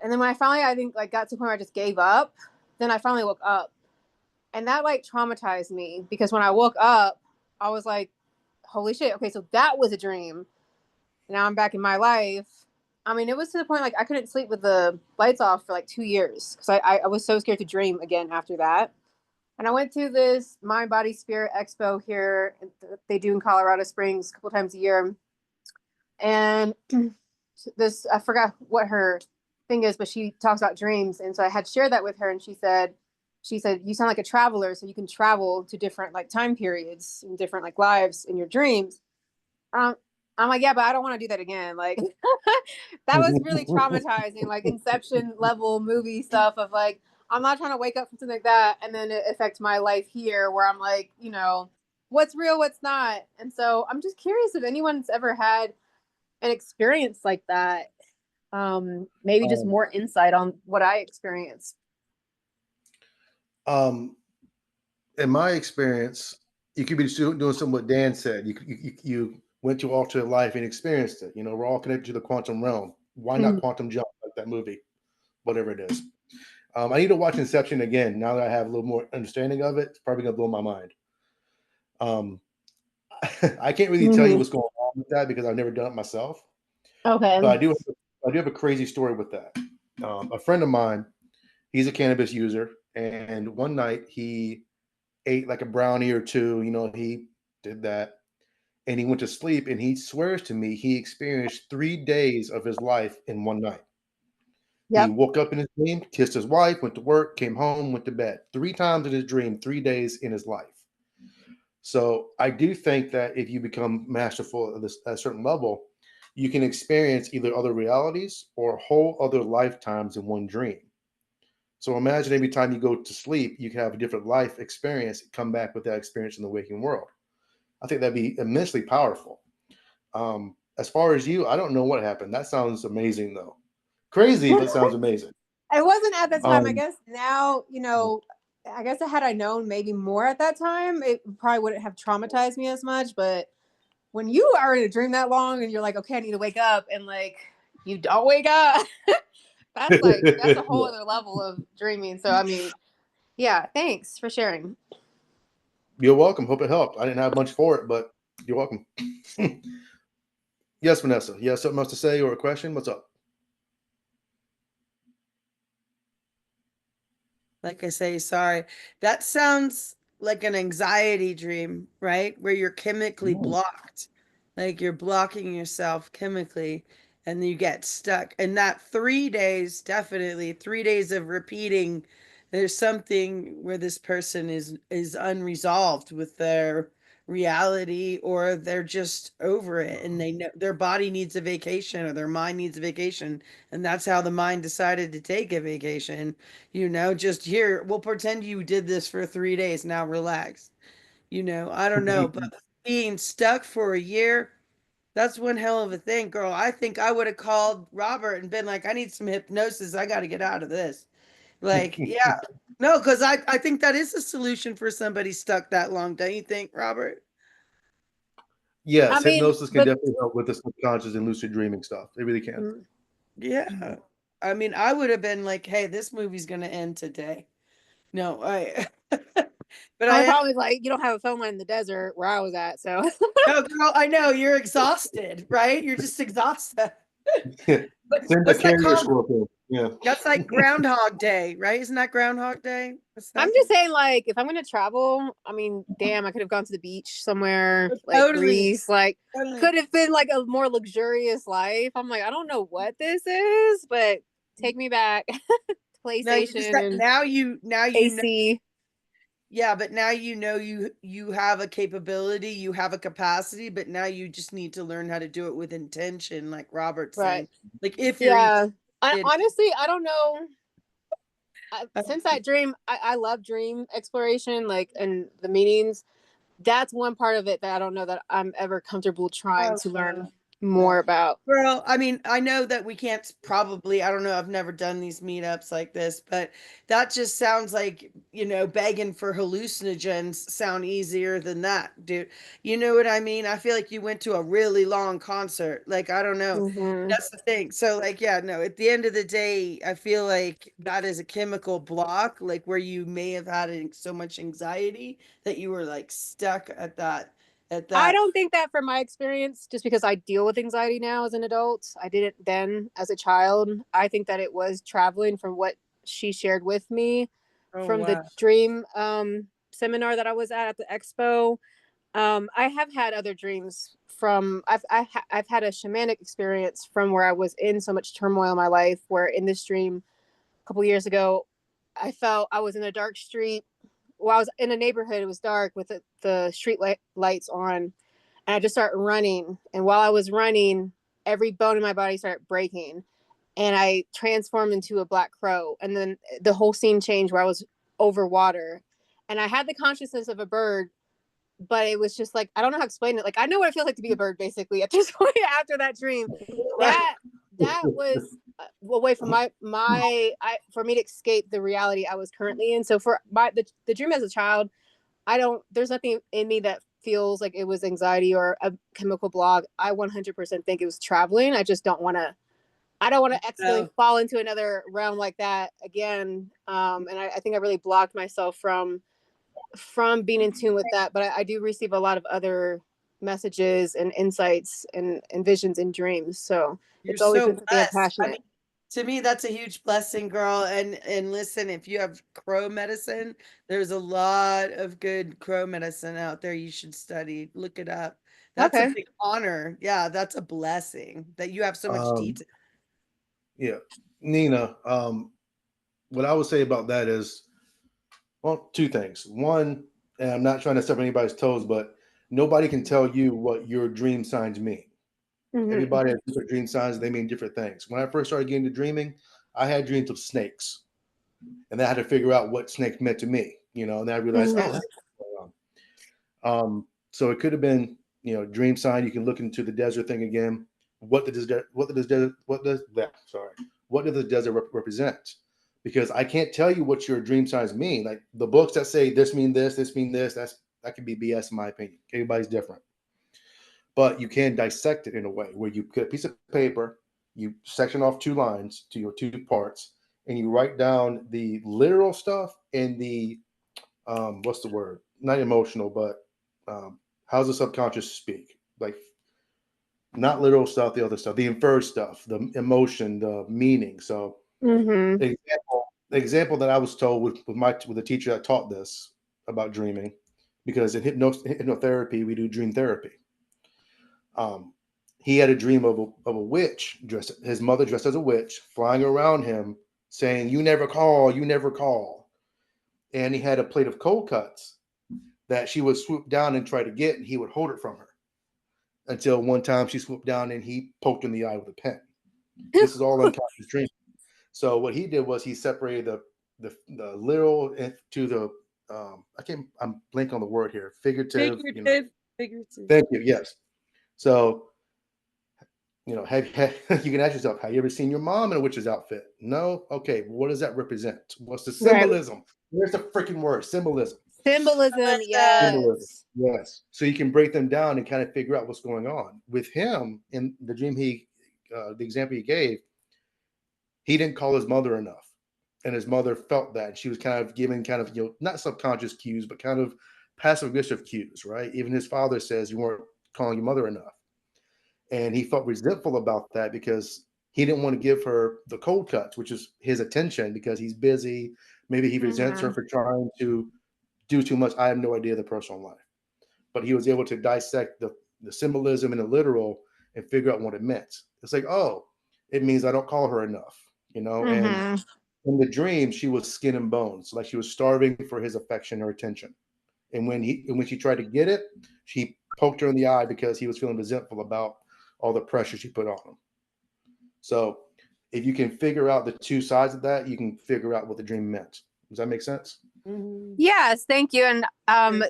And then when I finally, I think like got to the point where I just gave up, then I finally woke up. And that like traumatized me because when I woke up, I was like, holy shit, okay, so that was a dream. Now I'm back in my life. I mean, it was to the point like I couldn't sleep with the lights off for like 2 years because I was so scared to dream again after that. And I went to this Mind Body Spirit Expo here. They do in Colorado Springs a couple times a year. And this, I forgot what her thing is, but she talks about dreams. And so I had shared that with her and she said, you sound like a traveler, so you can travel to different like time periods and different like lives in your dreams. Um, I'm like, yeah, but I don't want to do that again. Like that was really traumatizing, like Inception level movie stuff of like, I'm not trying to wake up from something like that and then it affects my life here where I'm like, you know, what's real, what's not. And so I'm just curious if anyone's ever had an experience like that. Maybe just more insight on what I experienced. In my experience, you could be doing something what Dan said. You went to alternate life and experienced it. You know, we're all connected to the quantum realm. Why not quantum jump like that movie, whatever it is? I need to watch Inception again now that I have a little more understanding of it. It's probably gonna blow my mind. I can't really tell you what's going on with that because I've never done it myself. Okay. But I do have a crazy story with that. A friend of mine, he's a cannabis user, and one night he ate like a brownie or two. You know, he did that, and he went to sleep. And he swears to me he experienced 3 days of his life in one night. He Yep. woke up in his dream, kissed his wife, went to work, came home, went to bed. 3 times in his dream, 3 days in his life. So I do think that if you become masterful at this at a certain level, you can experience either other realities or whole other lifetimes in one dream. So imagine every time you go to sleep, you can have a different life experience, come back with that experience in the waking world. I think that'd be immensely powerful. As far as you, I don't know what happened. That sounds amazing, though. Crazy, but sounds amazing. It wasn't at the time. I Um, guess now, you know, I guess had I known maybe more at that time, it probably wouldn't have traumatized me as much. But when you are in a dream that long and you're like, okay, I need to wake up, and like you don't wake up, that's a whole other level of dreaming. So I mean, yeah, thanks for sharing. You're welcome. Hope it helped. I didn't have much for it, but you're welcome. Yes, Vanessa. You have something else to say or a question? What's up? Like I say, sorry. That sounds like an anxiety dream, right? Where you're chemically blocked. Like you're blocking yourself chemically and you get stuck. And that 3 days, definitely 3 days of repeating, there's something where this person is unresolved with their reality, or they're just over it and they know their body needs a vacation or their mind needs a vacation. And that's how the mind decided to take a vacation. You know, just here, we'll pretend you did this for 3 days. Now relax. You know, I don't know, but being stuck for a year, That's one hell of a thing, girl. I think I would have called Robert and been like, I need some hypnosis. I got to get out of this. Like, yeah. No, because I think that is a solution for somebody stuck that long. Don't you think, Robert? Yes, I mean, hypnosis can but definitely help with the subconscious and lucid dreaming stuff. It really can. mm, Yeah. I mean, I would have been like, hey, this movie's going to end today. No, but I'm I probably like, you don't have a phone line in the desert where I was at, so no, girl, I know you're exhausted, right? You're just exhausted. But Send the what's that carrier called? scorpion. Yeah. That's like Groundhog Day, right? Isn't that Groundhog Day? What's I'm that? just saying, like, if I'm gonna travel, I mean, damn, I could have gone to the beach somewhere, like Totally, Greece, like, totally. could have been like a more luxurious life. I'm like, I don't know what this is, but take me back. No, you just PlayStation and now you know. AC. Yeah, but now you know you have a capability, you have a capacity, but now you just need to learn how to do it with intention, like Robert's Right. saying. Like if you're even Yeah. I kid- honestly, I don't know. Since that dream, I love dream exploration, like, and the meanings. That's one part of it that I don't know that I'm ever comfortable trying Oh, to learn no. more about. Well, I mean, I know that we can't probably, I don't know, I've never done these meetups like this, but that just sounds like, begging for hallucinogens sound easier than that, dude. You know what I mean? I feel like you went to a really long concert. Like, I don't know. Hmm. That's the thing. So, like, yeah, no, at the end of the day, I feel like that is a chemical block, like where you may have had so much anxiety that you were like stuck at I that. don't think that from my experience, just because I deal with anxiety now as an adult, I didn't then as a child. I think that it was traveling from what she shared with me Oh, from the wow. dream seminar that I was at the expo. I have had other dreams from I've had a shamanic experience from where I was in so much turmoil in my life. Where in this dream, a couple years ago, I felt I was in a dark street. Well, I was in a neighborhood. It was dark with the street lights on, and I just started running. And while I was running, every bone in my body started breaking, and I transformed into a black crow. And then the whole scene changed where I was over water, and I had the consciousness of a bird, but it was just like, I don't know how to explain it. Like, I know what it feels like to be a bird, basically, at this point after that dream. Right. That was a way for for me to escape the reality I was currently in. So for the dream as a child, there's nothing in me that feels like it was anxiety or a chemical block. I 100% think it was traveling. I don't want to accidentally fall into another realm like that again. And I think I really blocked myself from being in tune with that. But I do receive a lot of other messages and insights and visions and dreams. So You're it's always so been something I'm blessed. I passionate. mean, to me, that's a huge blessing, girl. And listen, if you have crow medicine, there's a lot of good crow medicine out there you should study. Look it up. That's a Okay. big honor. Yeah, that's a blessing that you have so much detail. Yeah. Nina, what I would say about that is, well, two things. One, and I'm not trying to step on anybody's toes, but nobody can tell you what your dream signs mean. Mm-hmm. Everybody has different dream signs. They mean different things. When I first started getting into dreaming, I had dreams of snakes, and then I had to figure out what snakes meant to me. And then I realized, Mm-hmm. oh, that's what's going on. So it could have been, dream sign. You can look into the desert thing again. What does the desert represent? Because I can't tell you what your dream signs mean. Like the books that say this mean this mean this, that could be BS in my opinion. Everybody's different. But you can dissect it in a way where you put a piece of paper, you section off two lines to your two parts, and you write down the literal stuff and the what's the word? Not emotional, but how's the subconscious speak? Like not literal stuff, the other stuff, the inferred stuff, the emotion, the meaning. So Mm-hmm. the example that I was told with a teacher that taught this about dreaming, because in hypnotherapy we do dream therapy. He had a dream of a witch his mother dressed as a witch, flying around him, saying, "You never call, you never call." And he had a plate of cold cuts that she would swoop down and try to get, and he would hold it from her until one time she swooped down and he poked in the eye with a pen. This is all unconscious dreaming. So what he did was he separated the literal to the I'm blanking on the word here, figurative. Figurative. Thank you. Yes. So You know, you can ask yourself, have you ever seen your mom in a witch's outfit? No? Okay, what does that represent? What's the Right. symbolism? Where's the freaking word? Symbolism. Symbolism, Symbolism. yes. Yes. So you can break them down and kind of figure out what's going on. With him, in the dream the example he gave, he didn't call his mother enough. And his mother felt that. She was kind of giving kind of, not subconscious cues, but kind of passive aggressive cues, right? Even his father says you weren't calling your mother enough. And he felt resentful about that because he didn't want to give her the cold cuts, which is his attention because he's busy. Maybe he resents her for trying to do too much. I have no idea the personal life. But he was able to dissect the symbolism and the literal and figure out what it meant. It's like, oh, it means I don't call her enough, and in the dream, she was skin and bones, like she was starving for his affection or attention. And when she tried to get it, she poked her in the eye because he was feeling resentful about all the pressure she put on him. So if you can figure out the two sides of that, you can figure out what the dream meant. Does that make sense? Yes, thank you. And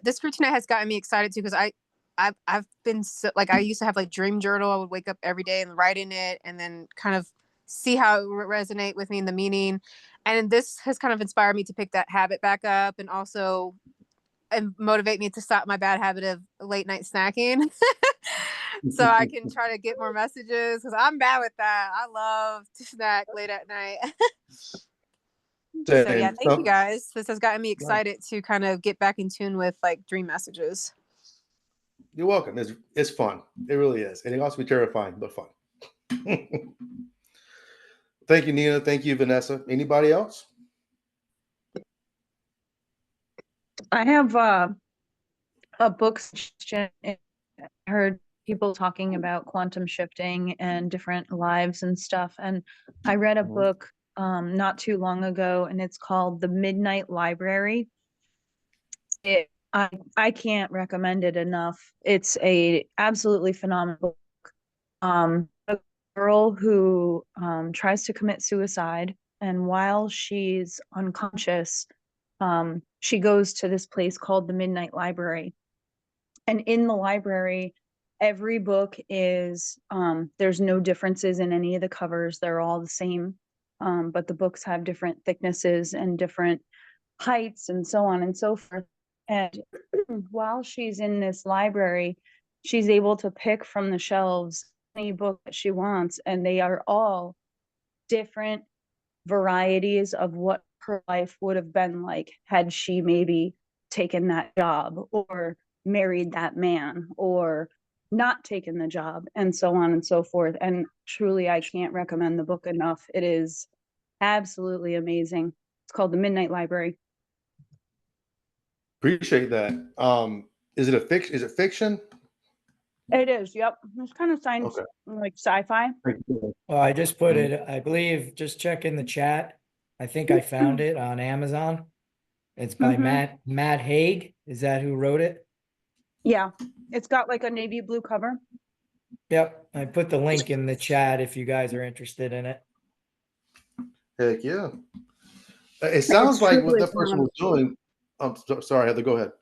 this group tonight has gotten me excited too because I've been so, like, I used to have like dream journal. I would wake up every day and write in it and then kind of see how it would resonate with me in the meaning. And this has kind of inspired me to pick that habit back up and also motivate me to stop my bad habit of late night snacking. So I can try to get more messages because I'm bad with that. I love to snack late at night. So yeah, thank you guys. This has gotten me excited to kind of get back in tune with like dream messages. You're welcome. It's fun. It really is. And it can also be terrifying, but fun. Thank you, Nina. Thank you, Vanessa. Anybody else? I have a book suggestion. I heard people talking about quantum shifting and different lives and stuff. And I read a book not too long ago, and it's called The Midnight Library. I can't recommend it enough. It's a absolutely phenomenal book. A girl who tries to commit suicide, and while she's unconscious, she goes to this place called the Midnight Library. And in the library, every book is, there's no differences in any of the covers. They're all the same. But the books have different thicknesses and different heights and so on and so forth. And while she's in this library, she's able to pick from the shelves any book that she wants. And they are all different varieties of what her life would have been like had she maybe taken that job or married that man or not taken the job and so on and so forth. And truly, I can't recommend the book enough. It is absolutely amazing. It's called The Midnight Library. Appreciate that. Is it fiction? Is it fiction? It is. Yep. It's kind of science, like sci-fi. Well, I just put it, I believe, just check in the chat. I think I found it on Amazon. It's by Matt Haig. Is that who wrote it? Yeah. It's got like a navy blue cover. Yep. I put the link in the chat if you guys are interested in it. Heck yeah. It sounds like what that person was doing. I'm sorry, Heather, go ahead.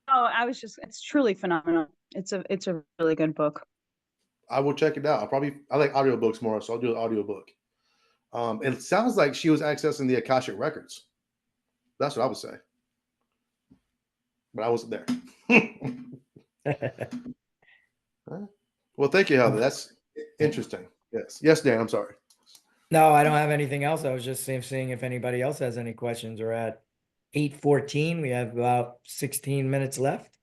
Oh, it's truly phenomenal. It's a really good book. I will check it out. I like audiobooks more, so I'll do an audiobook. It sounds like she was accessing the Akashic records. That's what I would say. But I wasn't there. Well, thank you, Heather. That's interesting. Yes, Dan, I'm sorry. No, I don't have anything else. I was just seeing if anybody else has any questions. We're at 8:14. We have about 16 minutes left.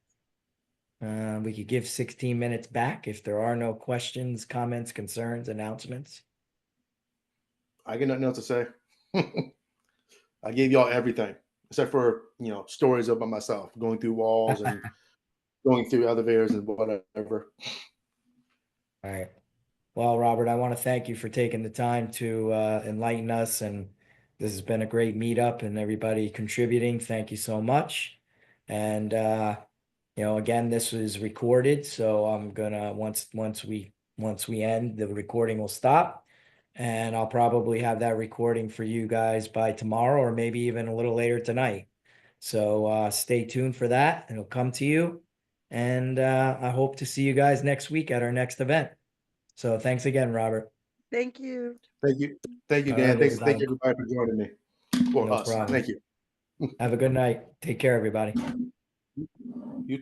We could give 16 minutes back if there are no questions, comments, concerns, announcements. I got nothing else to say. I gave y'all everything except for, stories about myself going through walls and going through elevators and whatever. All right. Well, Robert, I want to thank you for taking the time to enlighten us. And this has been a great meetup and everybody contributing. Thank you so much. And, again, this was recorded. So I'm gonna, once we end, the recording will stop. And I'll probably have that recording for you guys by tomorrow or maybe even a little later tonight. So stay tuned for that. It'll come to you. And I hope to see you guys next week at our next event. So thanks again, Robert. Thank you. Thank you. Thank you, All Dan. right, Thank everybody. everybody for joining me. Well, No us. problem. Thank you. Have a good night. Take care, everybody. You